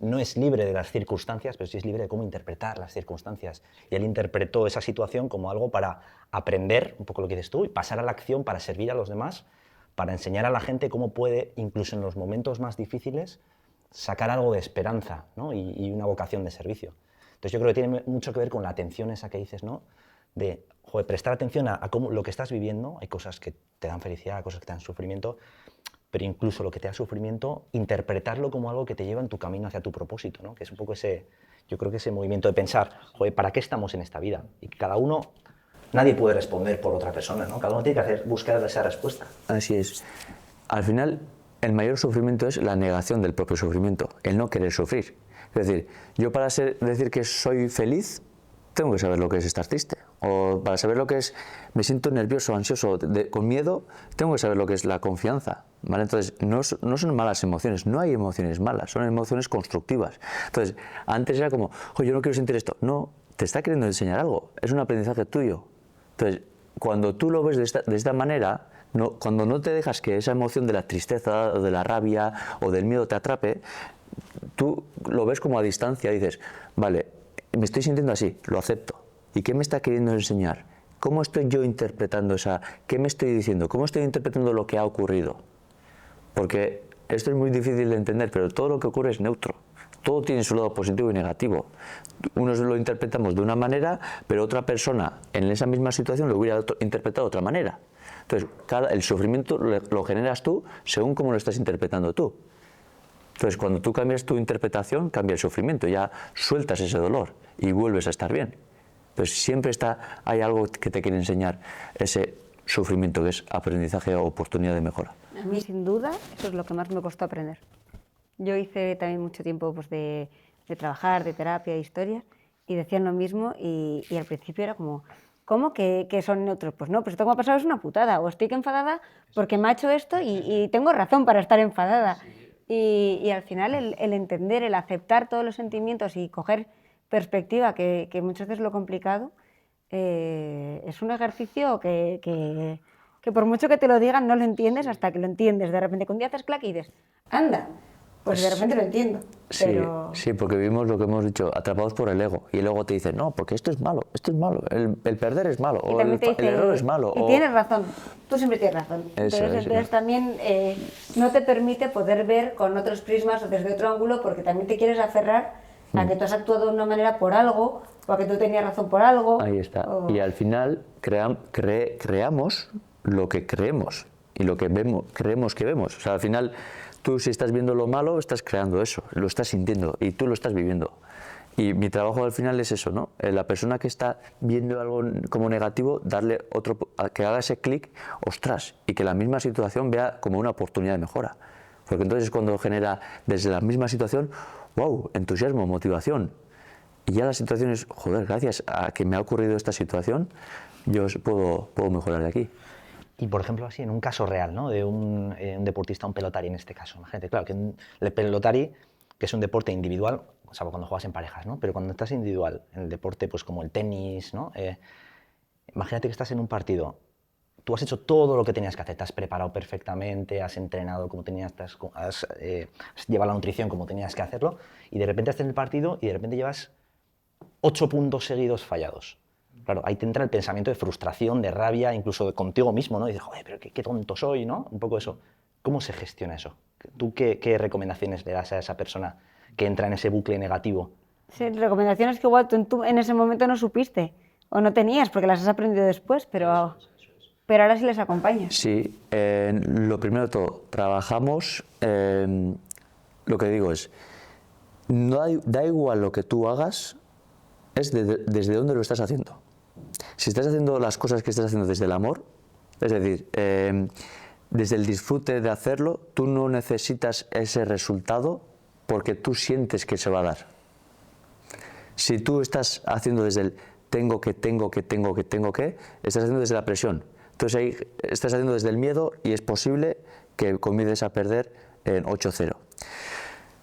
no es libre de las circunstancias, pero sí es libre de cómo interpretar las circunstancias. Y él interpretó esa situación como algo para aprender, un poco lo que dices tú, y pasar a la acción para servir a los demás, para enseñar a la gente cómo puede, incluso en los momentos más difíciles, sacar algo de esperanza, ¿no? y una vocación de servicio. Entonces yo creo que tiene mucho que ver con la atención esa que dices, ¿no? de joder, prestar atención a cómo, lo que estás viviendo. Hay cosas que te dan felicidad, hay cosas que te dan sufrimiento, pero incluso lo que te da sufrimiento, interpretarlo como algo que te lleva en tu camino hacia tu propósito, ¿no? Que es un poco ese, yo creo que ese movimiento de pensar, joder, ¿para qué estamos en esta vida? Y que cada uno, nadie puede responder por otra persona, ¿no? Cada uno tiene que buscar esa respuesta. Así es. Al final, el mayor sufrimiento es la negación del propio sufrimiento, el no querer sufrir. Es decir, yo para decir que soy feliz, tengo que saber lo que es estar triste. O para saber lo que es, me siento nervioso, ansioso, con miedo, tengo que saber lo que es la confianza, ¿vale? Entonces, no son malas emociones, no hay emociones malas, son emociones constructivas. Entonces, antes era como, yo no quiero sentir esto. No, te está queriendo enseñar algo, es un aprendizaje tuyo. Entonces, cuando tú lo ves de esta manera, cuando no te dejas que esa emoción de la tristeza, o de la rabia, o del miedo te atrape, tú lo ves como a distancia y dices, vale, me estoy sintiendo así, lo acepto. ¿Y qué me está queriendo enseñar? ¿Cómo estoy yo interpretando qué me estoy diciendo? ¿Cómo estoy interpretando lo que ha ocurrido? Porque esto es muy difícil de entender, pero todo lo que ocurre es neutro. Todo tiene su lado positivo y negativo. Unos lo interpretamos de una manera, pero otra persona en esa misma situación lo hubiera interpretado de otra manera. Entonces, el sufrimiento lo generas tú según cómo lo estás interpretando tú. Entonces, cuando tú cambias tu interpretación, cambia el sufrimiento, ya sueltas ese dolor y vuelves a estar bien. Entonces, siempre hay algo que te quiere enseñar ese sufrimiento, que es aprendizaje o oportunidad de mejora. A mí, sin duda, eso es lo que más me costó aprender. Yo hice también mucho tiempo pues, de trabajar, de terapia, de historias, y decían lo mismo, y al principio era como, ¿cómo que son neutros? Pues no, pues esto que me ha pasado es una putada, o estoy enfadada porque me ha hecho esto y tengo razón para estar enfadada. Y al final el entender, el aceptar todos los sentimientos y coger perspectiva, que muchas veces es lo complicado, es un ejercicio que por mucho que te lo digan no lo entiendes hasta que lo entiendes. De repente, cuando un día haces clac y dices, anda, pues de repente lo entiendo. Pero... Sí, porque vivimos lo que hemos dicho, atrapados por el ego. Y el ego te dice, no, porque esto es malo, el perder es malo, o el error es malo. Y tienes razón, tú siempre tienes razón. Entonces también no te permite poder ver con otros prismas o desde otro ángulo, porque también te quieres aferrar a que tú has actuado de una manera por algo, o a que tú tenías razón por algo. Ahí está. Y al final creamos lo que creemos y lo que creemos que vemos. O sea, al final, tú si estás viendo lo malo, estás creando eso, lo estás sintiendo y tú lo estás viviendo. Y mi trabajo al final es eso, ¿no? La persona que está viendo algo como negativo, darle que haga ese clic, ostras, y que la misma situación vea como una oportunidad de mejora. Porque entonces es cuando genera desde la misma situación, wow, entusiasmo, motivación. Y ya la situación es, joder, gracias a que me ha ocurrido esta situación, yo puedo mejorar de aquí. Y, por ejemplo, así, en un caso real, ¿no? De un deportista, un pelotari en este caso. Imagínate, claro, que el pelotari, que es un deporte individual, o sea, cuando juegas en parejas, ¿no? Pero cuando estás individual, en el deporte, pues como el tenis, ¿no? Imagínate que estás en un partido, tú has hecho todo lo que tenías que hacer, te has preparado perfectamente, has entrenado como tenías, has llevado la nutrición como tenías que hacerlo, y de repente estás en el partido y de repente llevas 8 puntos seguidos fallados. Claro, ahí te entra el pensamiento de frustración, de rabia, incluso contigo mismo, ¿no? Y dices, joder, pero qué tonto soy, ¿no? Un poco eso. ¿Cómo se gestiona eso? ¿Tú qué recomendaciones le das a esa persona que entra en ese bucle negativo? Sí, recomendaciones que igual tú en ese momento no supiste o no tenías porque las has aprendido después, pero ahora sí les acompañas. Sí, lo primero de todo, trabajamos, lo que digo es, da igual lo que tú hagas, es desde dónde lo estás haciendo. Si estás haciendo las cosas que estás haciendo desde el amor, es decir, desde el disfrute de hacerlo, tú no necesitas ese resultado porque tú sientes que se va a dar. Si tú estás haciendo desde el tengo que, estás haciendo desde la presión. Entonces ahí estás haciendo desde el miedo y es posible que comiences a perder en 8-0.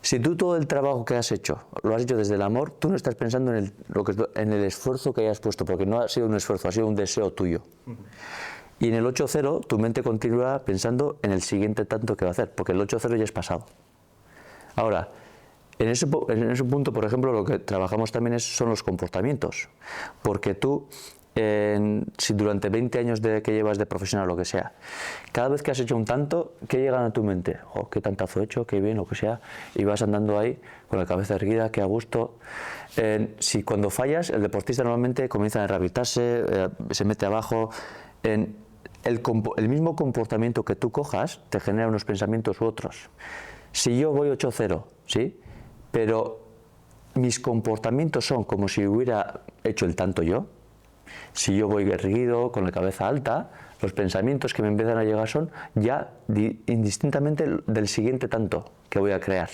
Si tú todo el trabajo que has hecho lo has hecho desde el amor, tú no estás pensando en el esfuerzo que hayas puesto, porque no ha sido un esfuerzo, ha sido un deseo tuyo. Y en el 8-0 tu mente continúa pensando en el siguiente tanto que va a hacer, porque el 8-0 ya es pasado. Ahora, en ese punto, por ejemplo, lo que trabajamos también son los comportamientos, porque tú si durante 20 años que llevas de profesional o lo que sea, cada vez que has hecho un tanto, ¿qué llega a tu mente? Oh, qué tantazo he hecho, qué bien, lo que sea, y vas andando ahí con la cabeza erguida, qué a gusto. Si cuando fallas, el deportista normalmente comienza a rehabilitarse, se mete abajo. El mismo comportamiento que tú cojas te genera unos pensamientos u otros. Si yo voy 8-0, ¿sí? Pero mis comportamientos son como si hubiera hecho el tanto yo. Si yo voy erguido, con la cabeza alta, los pensamientos que me empiezan a llegar son ya indistintamente del siguiente tanto que voy a crear.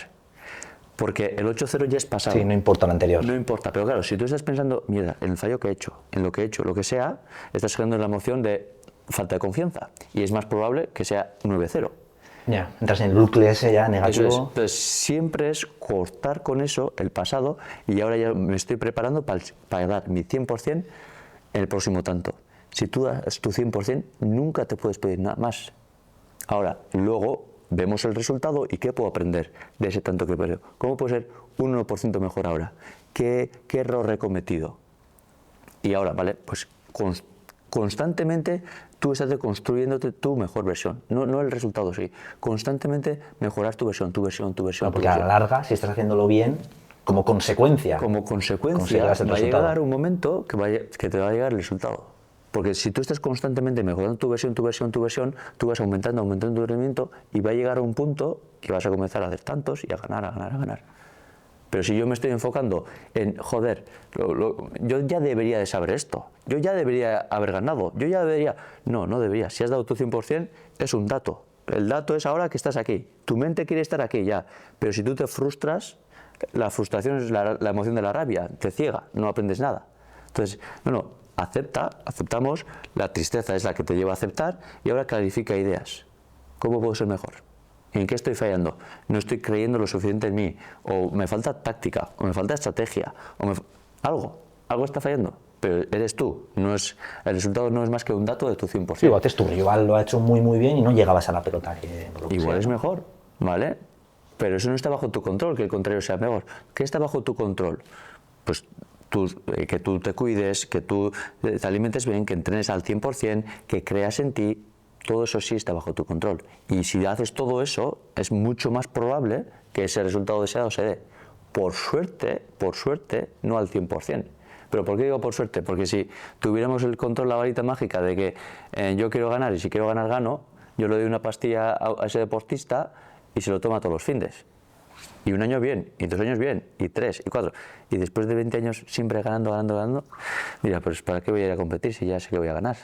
Porque el 8-0 ya es pasado. Sí, no importa lo anterior. No importa, pero claro, si tú estás pensando, mierda, en el fallo que he hecho, en lo que sea, estás generando la emoción de falta de confianza. Y es más probable que sea 9-0. Ya, entras en el bucle ese ya negativo. Eso es. Entonces, siempre es cortar con eso el pasado y ahora ya me estoy preparando para dar mi 100% en el próximo tanto. Si tú das tu 100%, nunca te puedes pedir nada más. Ahora, luego vemos el resultado y qué puedo aprender de ese tanto que he perdido. ¿Cómo puedo ser un 1% mejor ahora? ¿Qué error he cometido? Y ahora, ¿vale? Pues constantemente tú estás construyéndote tu mejor versión, no el resultado, sí. Constantemente mejorar tu versión. Porque a la larga, si estás haciéndolo bien, como consecuencia va a llegar un momento que te va a llegar el resultado. Porque si tú estás constantemente mejorando tu versión, tú vas aumentando tu rendimiento y va a llegar a un punto que vas a comenzar a hacer tantos y a ganar. Pero si yo me estoy enfocando en, joder, yo ya debería de saber esto, yo ya debería haber ganado, No debería. Si has dado tu 100%, es un dato. El dato es ahora que estás aquí. Tu mente quiere estar aquí ya. Pero si tú te frustras, la frustración es la emoción de la rabia, te ciega, no aprendes nada. Entonces, aceptamos, la tristeza es la que te lleva a aceptar y ahora clarifica ideas. ¿Cómo puedo ser mejor? ¿En qué estoy fallando? No estoy creyendo lo suficiente en mí, o me falta táctica, o me falta estrategia, algo está fallando, pero eres tú, el resultado no es más que un dato de tu 100%. Sí, o haces tu rival lo ha hecho muy muy bien y no llegabas a la pelota. Igual es mejor, ¿vale? Pero eso no está bajo tu control, que el contrario sea mejor. ¿Qué está bajo tu control? Pues que tú te cuides, que tú te alimentes bien, que entrenes al 100%, que creas en ti. Todo eso sí está bajo tu control. Y si haces todo eso, es mucho más probable que ese resultado deseado se dé. Por suerte, no al 100%. ¿Pero por qué digo por suerte? Porque si tuviéramos el control, la varita mágica de que yo quiero ganar y si quiero ganar gano, yo le doy una pastilla a ese deportista y se lo toma todos los findes. Y un año bien, y 2 años bien, y 3, y 4. Y después de 20 años siempre ganando, mira, pues ¿para qué voy a ir a competir si ya sé que voy a ganar?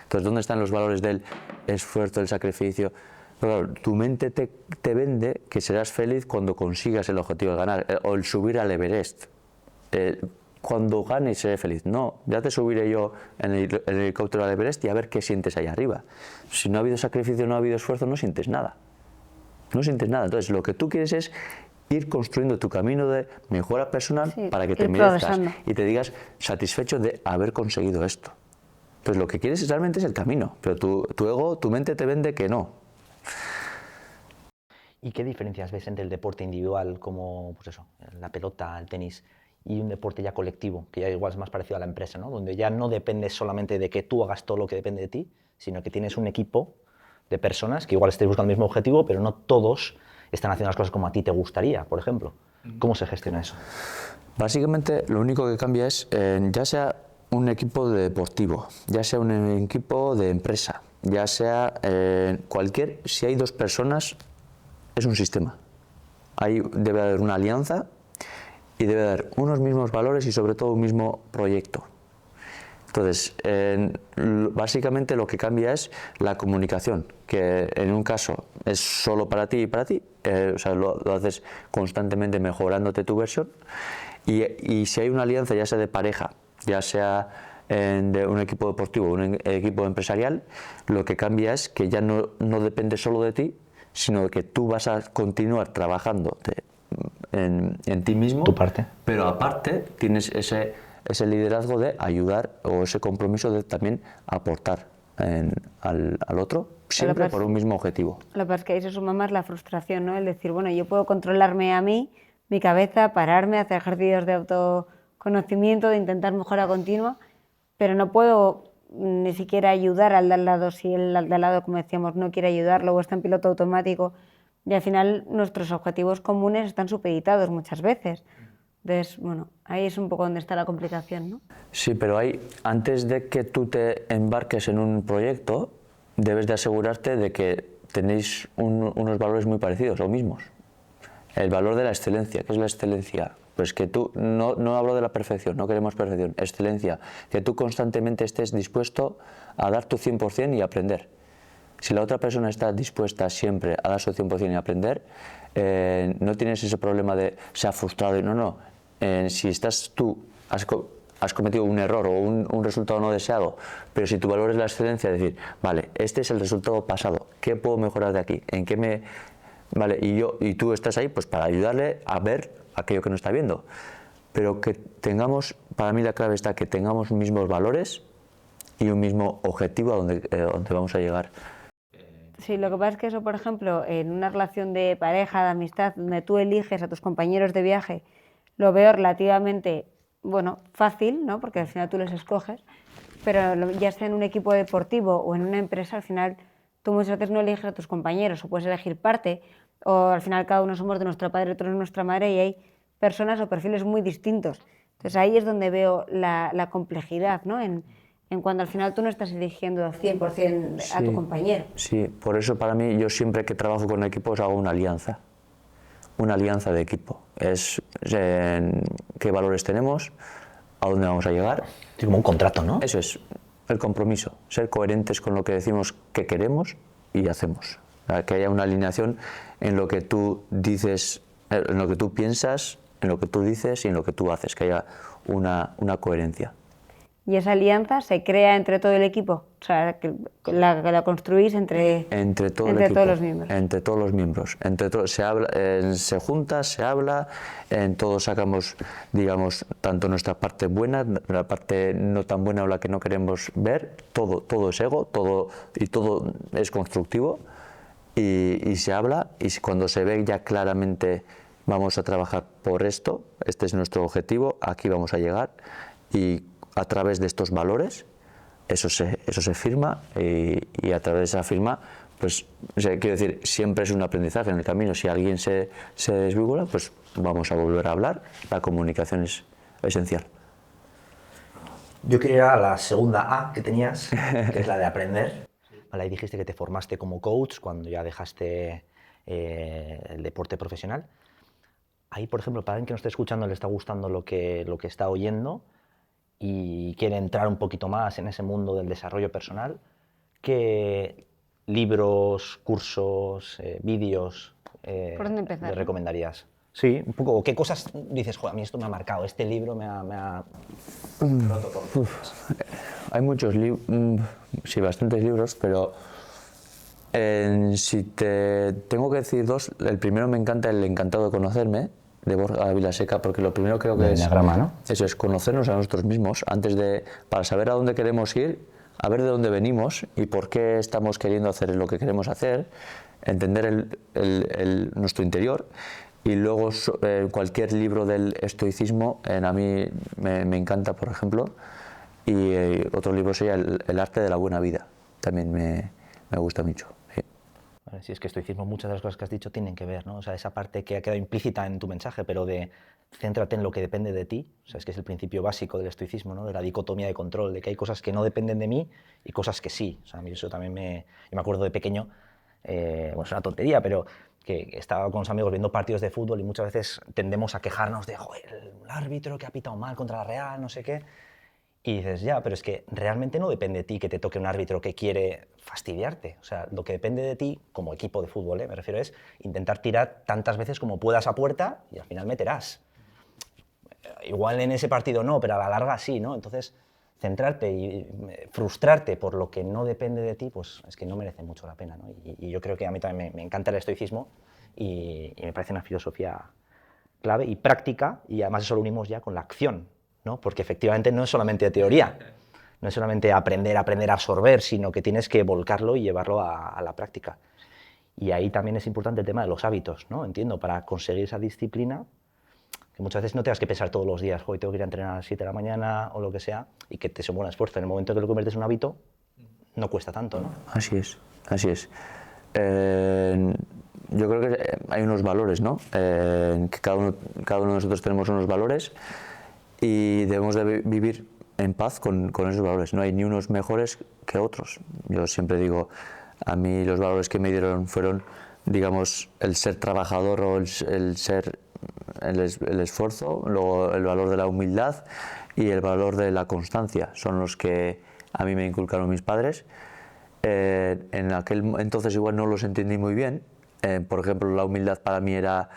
Entonces, ¿dónde están los valores del esfuerzo, del sacrificio? Claro, tu mente te vende que serás feliz cuando consigas el objetivo de ganar, o el subir al Everest. Cuando gane seré feliz. No, ya te subiré yo en el helicóptero al Everest y a ver qué sientes allá arriba. Si no ha habido sacrificio, no ha habido esfuerzo, no sientes nada. Entonces, lo que tú quieres es ir construyendo tu camino de mejora personal para que te merezcas y te digas satisfecho de haber conseguido esto. Pues lo que quieres realmente es el camino, pero tu ego, tu mente te vende que no. ¿Y qué diferencias ves entre el deporte individual como la pelota, el tenis, y un deporte ya colectivo, que ya igual es más parecido a la empresa, ¿no? Donde ya no depende solamente de que tú hagas todo lo que depende de ti, sino que tienes un equipo de personas que igual estéis buscando el mismo objetivo, pero no todos están haciendo las cosas como a ti te gustaría, por ejemplo? ¿Cómo se gestiona eso? Básicamente, lo único que cambia es, ya sea un equipo deportivo, ya sea un equipo de empresa, ya sea si hay 2 personas, es un sistema. Ahí debe haber una alianza y debe haber unos mismos valores y sobre todo un mismo proyecto. Entonces, básicamente lo que cambia es la comunicación, que en un caso es solo para ti y para ti, lo haces constantemente mejorándote tu versión, y si hay una alianza, ya sea de pareja, ya sea de un equipo deportivo o un equipo empresarial, lo que cambia es que ya no depende solo de ti, sino que tú vas a continuar trabajando en ti mismo, tu parte. Pero aparte tienes ese liderazgo de ayudar o ese compromiso de también aportar al otro, siempre por un mismo objetivo. Lo que pasa es que ahí se suma más la frustración, ¿no? El decir, bueno, yo puedo controlarme a mí, mi cabeza, pararme, hacer ejercicios de autoconocimiento, de intentar mejora continua, pero no puedo ni siquiera ayudar al de al lado si el de al lado, como decíamos, no quiere ayudarlo o está en piloto automático. Y al final nuestros objetivos comunes están supeditados muchas veces. Entonces, bueno, ahí es un poco donde está la complicación, ¿no? Sí, pero antes de que tú te embarques en un proyecto, debes de asegurarte de que tenéis unos valores muy parecidos o mismos. El valor de la excelencia. ¿Qué es la excelencia? Pues que tú, no hablo de la perfección, no queremos perfección, excelencia. Que tú constantemente estés dispuesto a dar tu 100% y aprender. Si la otra persona está dispuesta siempre a dar su 100% y aprender, no tienes ese problema de se ha frustrado y no. Si estás tú, has cometido un error o un resultado no deseado, pero si tu valor es la excelencia, decir, vale, este es el resultado pasado, ¿qué puedo mejorar de aquí? ¿En qué me...? Vale, y tú estás ahí pues para ayudarle a ver aquello que no está viendo. Pero que tengamos, para mí la clave está que tengamos mismos valores y un mismo objetivo a donde vamos a llegar. Sí, lo que pasa es que eso, por ejemplo, en una relación de pareja, de amistad, donde tú eliges a tus compañeros de viaje, lo veo relativamente, bueno, fácil, ¿no? Porque al final tú les escoges, pero ya sea en un equipo deportivo o en una empresa, al final tú muchas veces no eliges a tus compañeros o puedes elegir parte, o al final cada uno somos de nuestro padre, otros de nuestra madre y hay personas o perfiles muy distintos. Entonces ahí es donde veo la complejidad, ¿no? En cuando al final tú no estás eligiendo al 100% a tu compañero. Sí, por eso para mí yo siempre que trabajo con equipos hago una alianza de equipo. Es qué valores tenemos, a dónde vamos a llegar. Es como un contrato, ¿no? Eso es el compromiso, ser coherentes con lo que decimos que queremos y hacemos. Que haya una alineación en lo que tú dices, en lo que tú piensas, en lo que tú dices y en lo que tú haces, que haya una coherencia. ¿Y esa alianza se crea entre todo el equipo? O sea, que la construís entre todo el equipo, todos los miembros. Entre todos los miembros. Se habla, se junta, se habla, en todos sacamos, digamos, tanto nuestra parte buena, la parte no tan buena o la que no queremos ver, todo es ego, todo es constructivo y se habla y cuando se ve ya claramente vamos a trabajar por esto, este es nuestro objetivo, aquí vamos a llegar y a través de estos valores, eso se firma y a través de esa firma, pues, quiero decir, siempre es un aprendizaje en el camino. Si alguien se desvincula, pues vamos a volver a hablar. La comunicación es esencial. Yo quería ir a la segunda A que tenías, que es la de aprender. Vale, ahí dijiste que te formaste como coach cuando ya dejaste el deporte profesional. Ahí, por ejemplo, para alguien que no esté escuchando le está gustando lo que está oyendo y quiere entrar un poquito más en ese mundo del desarrollo personal, ¿qué libros, cursos, vídeos ¿Por dónde empezar, le no? recomendarías? Sí, un poco. ¿Qué cosas dices, joder, a mí esto me ha marcado, este libro me ha roto por... Hay muchos libros, sí, bastantes libros, pero si te tengo que decir dos, el primero me encanta El encantado de conocerme, de Borja Vilaseca, porque lo primero creo que De es Enneagrama, ¿no? eso, es conocernos a nosotros mismos para saber a dónde queremos ir, a ver de dónde venimos y por qué estamos queriendo hacer lo que queremos hacer, entender nuestro interior. Y luego cualquier libro del estoicismo a mí me encanta, por ejemplo, y otro libro sería el arte de la buena vida, también me gusta mucho. Sí. Vale, si es que estoicismo, muchas de las cosas que has dicho tienen que ver, ¿no? O sea, esa parte que ha quedado implícita en tu mensaje, pero de céntrate en lo que depende de ti, o sea, es que es el principio básico del estoicismo, ¿no? De la dicotomía de control, de que hay cosas que no dependen de mí y cosas que sí. O sea, a mí eso también yo me acuerdo de pequeño, bueno, es una tontería, pero que estaba con unos amigos viendo partidos de fútbol y muchas veces tendemos a quejarnos de, joder, el árbitro que ha pitado mal contra la Real, no sé qué. Y dices, ya, pero es que realmente no depende de ti que te toque un árbitro que quiere fastidiarte. O sea, lo que depende de ti, como equipo de fútbol, me refiero, es intentar tirar tantas veces como puedas a puerta y al final meterás. Igual en ese partido no, pero a la larga sí, ¿no? Entonces, centrarte y frustrarte por lo que no depende de ti, pues es que no merece mucho la pena, ¿no? Y yo creo que a mí también me encanta el estoicismo y me parece una filosofía clave y práctica, y además eso lo unimos ya con la acción, ¿no? Porque efectivamente no es solamente teoría, no es solamente aprender a absorber, sino que tienes que volcarlo y llevarlo a la práctica. Y ahí también es importante el tema de los hábitos, ¿no? Entiendo, para conseguir esa disciplina, que muchas veces no tengas que pensar todos los días, hoy tengo que ir a entrenar a las 7 de la mañana o lo que sea, y que te supone un esfuerzo. En el momento que lo conviertes en un hábito, no cuesta tanto, ¿no? Así es, así es. Yo creo que hay unos valores, ¿no? Que cada uno de nosotros tenemos unos valores y debemos de vivir en paz con esos valores. No hay ni unos mejores que otros. Yo siempre digo, a mí los valores que me dieron fueron, digamos, el ser trabajador o el esfuerzo, luego el valor de la humildad y el valor de la constancia. Son los que a mí me inculcaron mis padres. En aquel entonces igual no los entendí muy bien. Por ejemplo, la humildad para mí era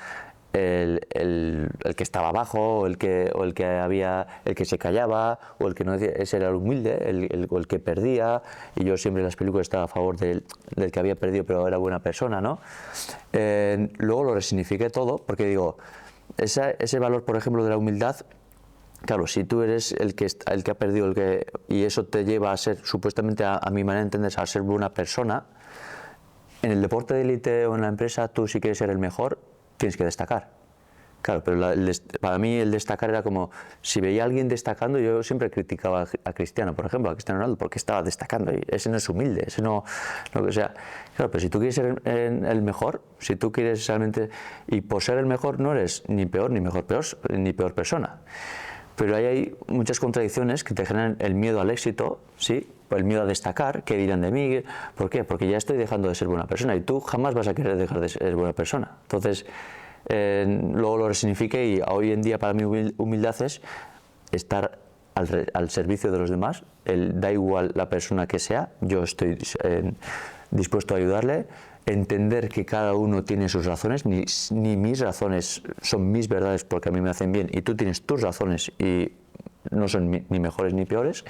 el que estaba abajo, o el que se callaba, o el que no decía, ese era el humilde, el que perdía, y yo siempre en las películas estaba a favor del que había perdido pero era buena persona, ¿no? Luego lo resignifiqué todo, porque digo, ese valor, por ejemplo, de la humildad, claro, si tú eres el que ha perdido, y eso te lleva a ser, supuestamente, a mi manera de entender, a ser buena persona, en el deporte de élite o en la empresa, tú si quieres ser el mejor, tienes que destacar. Claro, pero para mí el destacar era como, si veía a alguien destacando, yo siempre criticaba a Cristiano, por ejemplo, a Cristiano Ronaldo, porque estaba destacando, y ese no es humilde, ese no, o sea, claro, pero si tú quieres ser el mejor, si tú quieres realmente, y por ser el mejor no eres ni peor, ni ni peor persona. Pero ahí hay muchas contradicciones que te generan el miedo al éxito, ¿sí? El miedo a destacar, ¿qué dirán de mí? ¿Por qué? Porque ya estoy dejando de ser buena persona y tú jamás vas a querer dejar de ser buena persona. Entonces, luego lo resignifiqué y hoy en día para mí humildad es estar al servicio de los demás. Da igual la persona que sea, yo estoy dispuesto a ayudarle. Entender que cada uno tiene sus razones, ni mis razones son mis verdades porque a mí me hacen bien y tú tienes tus razones y no son ni mejores ni peores,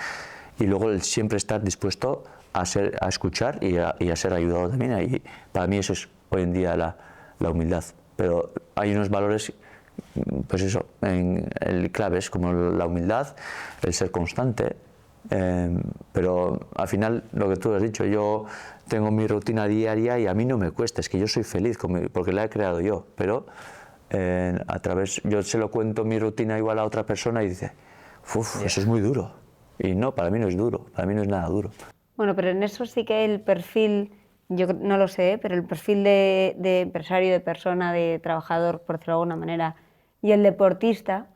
y luego el siempre estar dispuesto a escuchar y a ser ayudado también. Y para mí eso es hoy en día la humildad, pero hay unos valores, pues eso, claves como la humildad, el ser constante. Pero al final, lo que tú has dicho, yo tengo mi rutina diaria y a mí no me cuesta, es que yo soy feliz porque la he creado yo, pero yo se lo cuento mi rutina igual a otra persona y dice, uff, eso es muy duro. Y no, para mí no es duro, para mí no es nada duro. Bueno, pero en eso sí que el perfil, yo no lo sé, pero el perfil de empresario, de persona, de trabajador, por decirlo de alguna manera, y el deportista,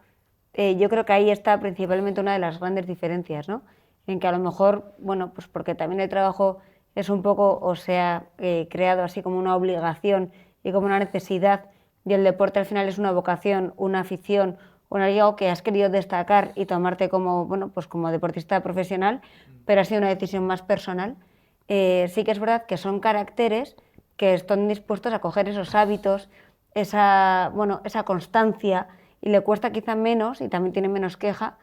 yo creo que ahí está principalmente una de las grandes diferencias, ¿no? En que a lo mejor, bueno, pues porque también el trabajo es un poco, o se ha creado así como una obligación y como una necesidad, y el deporte al final es una vocación, una afición, algo que has querido destacar y tomarte como, bueno, pues como deportista profesional, pero ha sido una decisión más personal. Sí que es verdad que son caracteres que están dispuestos a coger esos hábitos, esa constancia, y le cuesta quizá menos y también tiene menos queja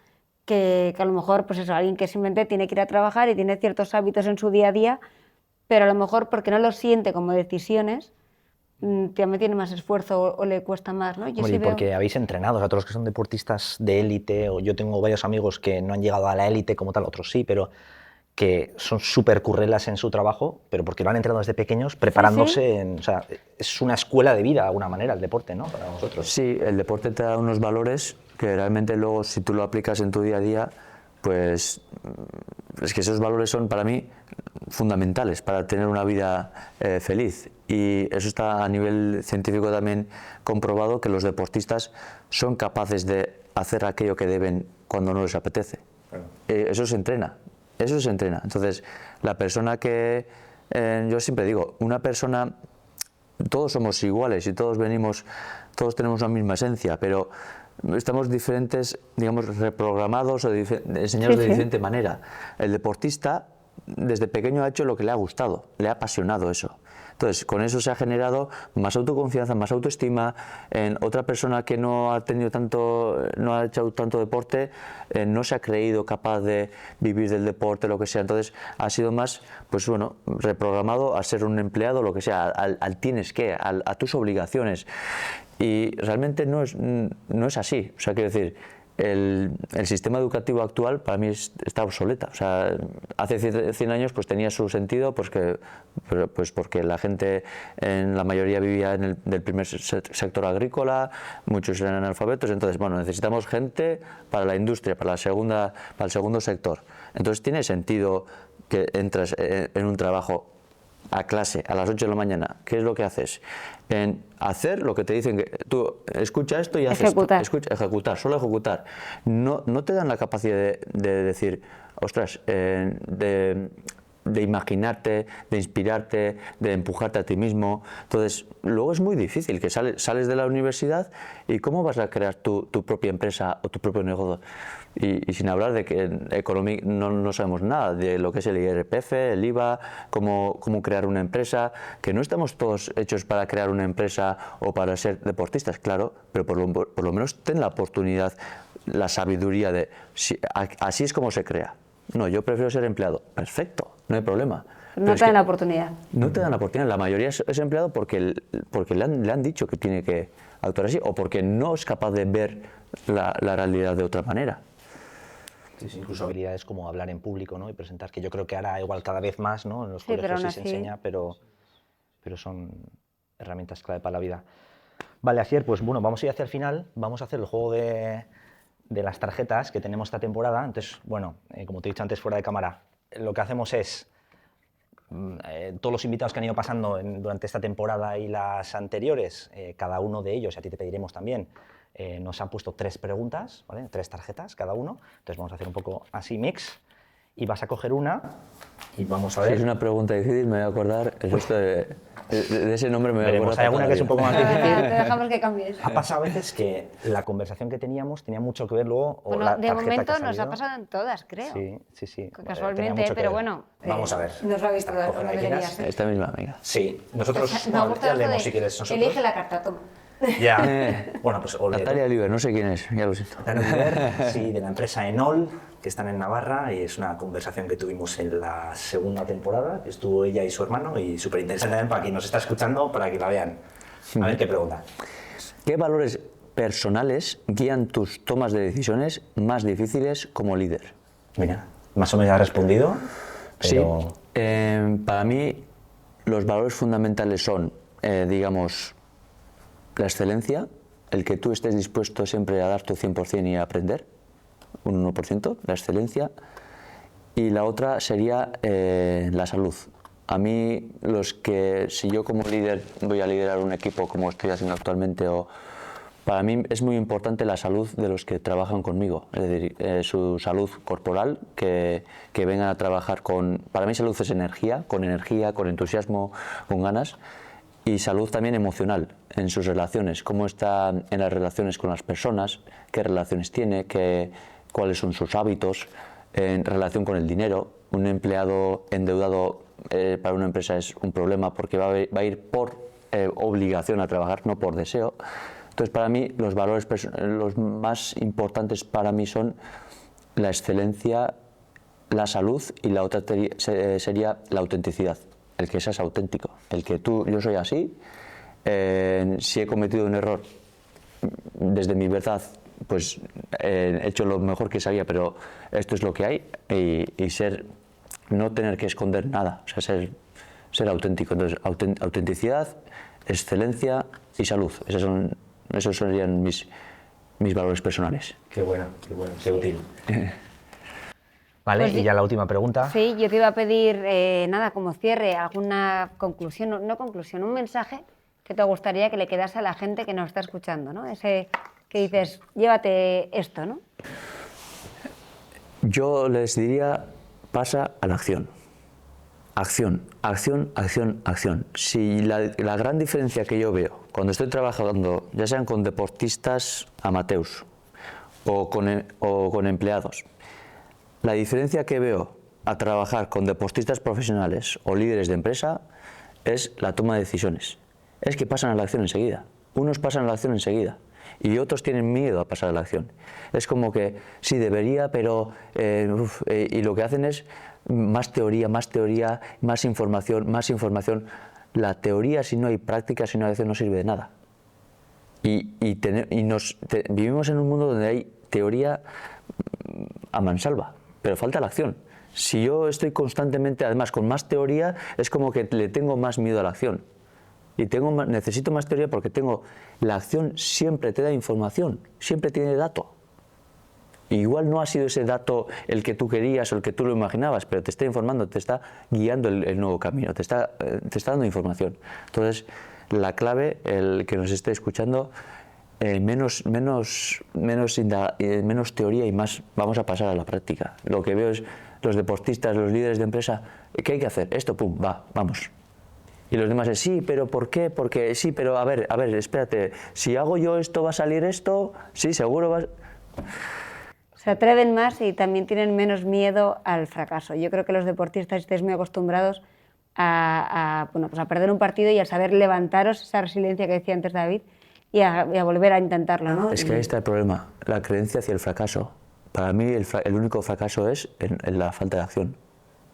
que a lo mejor, pues eso, alguien que simplemente tiene que ir a trabajar y tiene ciertos hábitos en su día a día, pero a lo mejor porque no lo siente como decisiones, también tiene más esfuerzo o le cuesta más, ¿no? Hombre, sí, porque habéis entrenado, o sea, todos los que son deportistas de élite, o yo tengo varios amigos que no han llegado a la élite como tal, otros sí, pero que son súper currelas en su trabajo, pero porque lo han entrenado desde pequeños, preparándose, ¿Sí? O sea, es una escuela de vida de alguna manera el deporte, ¿no? Para vosotros. Sí, el deporte te da unos valores que realmente luego, si tú lo aplicas en tu día a día, pues es que esos valores son para mí fundamentales para tener una vida feliz, y eso está a nivel científico también comprobado, que los deportistas son capaces de hacer aquello que deben cuando no les apetece. Claro. Eso se entrena, entonces la persona que yo siempre digo, una persona, todos somos iguales y todos tenemos la misma esencia, pero estamos diferentes, digamos, reprogramados o enseñados de diferente manera. El deportista desde pequeño ha hecho lo que le ha gustado, le ha apasionado eso. Entonces, con eso se ha generado más autoconfianza, más autoestima. En otra persona que no ha hecho tanto deporte, no se ha creído capaz de vivir del deporte, lo que sea. Entonces, ha sido más, pues bueno, reprogramado a ser un empleado, lo que sea, al tienes que, a tus obligaciones. Y realmente no es así. O sea, quiero decir, el sistema educativo actual para mí está obsoleta. O sea, hace 100 años pues tenía su sentido pues porque la gente en la mayoría vivía del primer sector agrícola, muchos eran analfabetos, entonces bueno, necesitamos gente para la industria, para el segundo sector. Entonces tiene sentido que entras en un trabajo a clase a las 8 de la mañana. ¿Qué es lo que haces? En hacer lo que te dicen, que tú escucha esto y haces esto. Ejecutar, solo ejecutar. No te dan la capacidad de decir, ostras, de imaginarte, de inspirarte, de empujarte a ti mismo. Entonces, luego es muy difícil que sales de la universidad y ¿cómo vas a crear tu propia empresa o tu propio negocio? Y sin hablar de que en economía no sabemos nada de lo que es el IRPF, el IVA, cómo crear una empresa, que no estamos todos hechos para crear una empresa o para ser deportistas, claro, pero por lo menos ten la oportunidad, la sabiduría de así es como se crea. No, yo prefiero ser empleado. Perfecto, no hay problema. No te dan la oportunidad. No te dan la oportunidad. La mayoría es empleado porque le han dicho que tiene que actuar así o porque no es capaz de ver la realidad de otra manera. Sí, incluso habilidades como hablar en público, ¿no? Y presentar, que yo creo que ahora igual cada vez más, ¿no? En los colegios sí se enseña, pero son herramientas clave para la vida. Vale, Asier, pues bueno, vamos a ir hacia el final. Vamos a hacer el juego de las tarjetas que tenemos esta temporada. Entonces, bueno, como te he dicho antes fuera de cámara, lo que hacemos es, todos los invitados que han ido pasando durante esta temporada y las anteriores, cada uno de ellos, y a ti te pediremos también, nos han puesto 3 preguntas, ¿vale? 3 tarjetas cada uno. Entonces vamos a hacer un poco así mix y vas a coger una y vamos a ver. Si es una pregunta difícil, me voy a acordar el resto de ese nombre. Me voy a acordar. Hay alguna que es un poco más difícil. Te dejamos que cambies. Ha pasado a veces que la conversación que teníamos tenía mucho que ver luego. Bueno, de momento nos ha pasado en todas, creo. Sí. Casualmente, pero bueno. Vamos a ver. Nos lo ha visto todas, no deberías. Esta misma, venga. Sí, nosotros ya leemos si quieres. Nosotros. Elige la carta, toma. Ya. Bueno, pues Natalia Oliver, no sé quién es, ya lo siento. Natalia Oliver, sí, de la empresa Enol, que están en Navarra, y es una conversación que tuvimos en la segunda temporada, que estuvo ella y su hermano, y súper interesante también para quien nos está escuchando, para que la vean. A ver qué pregunta. ¿Qué valores personales guían tus tomas de decisiones más difíciles como líder? Mira, más o menos has respondido, pero... Sí, para mí los valores fundamentales son, digamos, la excelencia, el que tú estés dispuesto siempre a dar tu 100% y a aprender, un 1%, la excelencia, y la otra sería la salud. A mí, si yo como líder voy a liderar un equipo como estoy haciendo actualmente, para mí es muy importante la salud de los que trabajan conmigo, es decir, su salud corporal, que vengan a trabajar para mí salud es energía, con entusiasmo, con ganas, y salud también emocional en sus relaciones, cómo está en las relaciones con las personas, qué relaciones tiene, cuáles son sus hábitos en relación con el dinero. Un empleado endeudado para una empresa es un problema porque va a ir por obligación a trabajar, no por deseo. Entonces, para mí, los valores los más importantes para mí son la excelencia, la salud, y la otra sería la autenticidad. El que seas auténtico, el que yo soy así, si he cometido un error, desde mi verdad, pues he hecho lo mejor que sabía, pero esto es lo que hay, y no tener que esconder nada, o sea, ser auténtico. Entonces, autenticidad, excelencia y salud, esos serían mis valores personales. Qué bueno, qué útil. Vale, pues y ya la última pregunta. Sí, yo te iba a pedir, como cierre, alguna conclusión, no conclusión, un mensaje que te gustaría que le quedase a la gente que nos está escuchando, ¿no? Ese que dices, llévate esto, ¿no? Yo les diría, pasa a la acción. Acción, acción, acción, acción. Si la gran diferencia que yo veo cuando estoy trabajando, ya sean con deportistas amateurs o con empleados, la diferencia que veo a trabajar con deportistas profesionales o líderes de empresa es la toma de decisiones. Es que pasan a la acción enseguida. Unos pasan a la acción enseguida y otros tienen miedo a pasar a la acción. Es como que sí debería, pero y lo que hacen es más teoría, más información. La teoría, si no hay práctica, si no hay acción, no sirve de nada. Vivimos en un mundo donde hay teoría a mansalva, pero falta la acción. Si yo estoy constantemente, además, con más teoría, es como que le tengo más miedo a la acción. Y necesito más teoría porque la acción siempre te da información, siempre tiene dato. Igual no ha sido ese dato el que tú querías o el que tú lo imaginabas, pero te está informando, te está guiando el nuevo camino, te está dando información. Entonces, la clave, el que nos esté escuchando, menos teoría y más vamos a pasar a la práctica. Lo que veo es los deportistas, los líderes de empresa, ¿qué hay que hacer? Esto, pum, vamos. Y los demás es, sí, pero ¿por qué? Porque sí, pero a ver, espérate, si hago yo esto, ¿va a salir esto? Sí, seguro va a... Se atreven más y también tienen menos miedo al fracaso. Yo creo que los deportistas estáis muy acostumbrados a perder un partido y a saber levantaros, esa resiliencia que decía antes David, y a volver a intentarlo, ¿no? Es que ahí está el problema, la creencia hacia el fracaso. Para mí el único fracaso es en la falta de acción.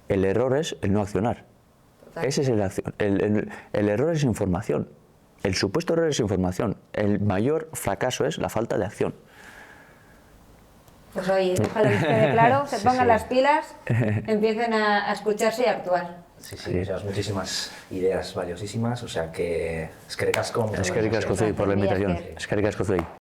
El error es el no accionar. Total. Ese es el error es información. El supuesto error es información. El mayor fracaso es la falta de acción. Pues oye, ojalá les quede claro, se pongan las pilas, empiecen a escucharse y a actuar. Sí, o sea, muchísimas ideas valiosísimas, o sea que eskerrik asko. Eskerrik asko por la invitación. Eskerrik asko.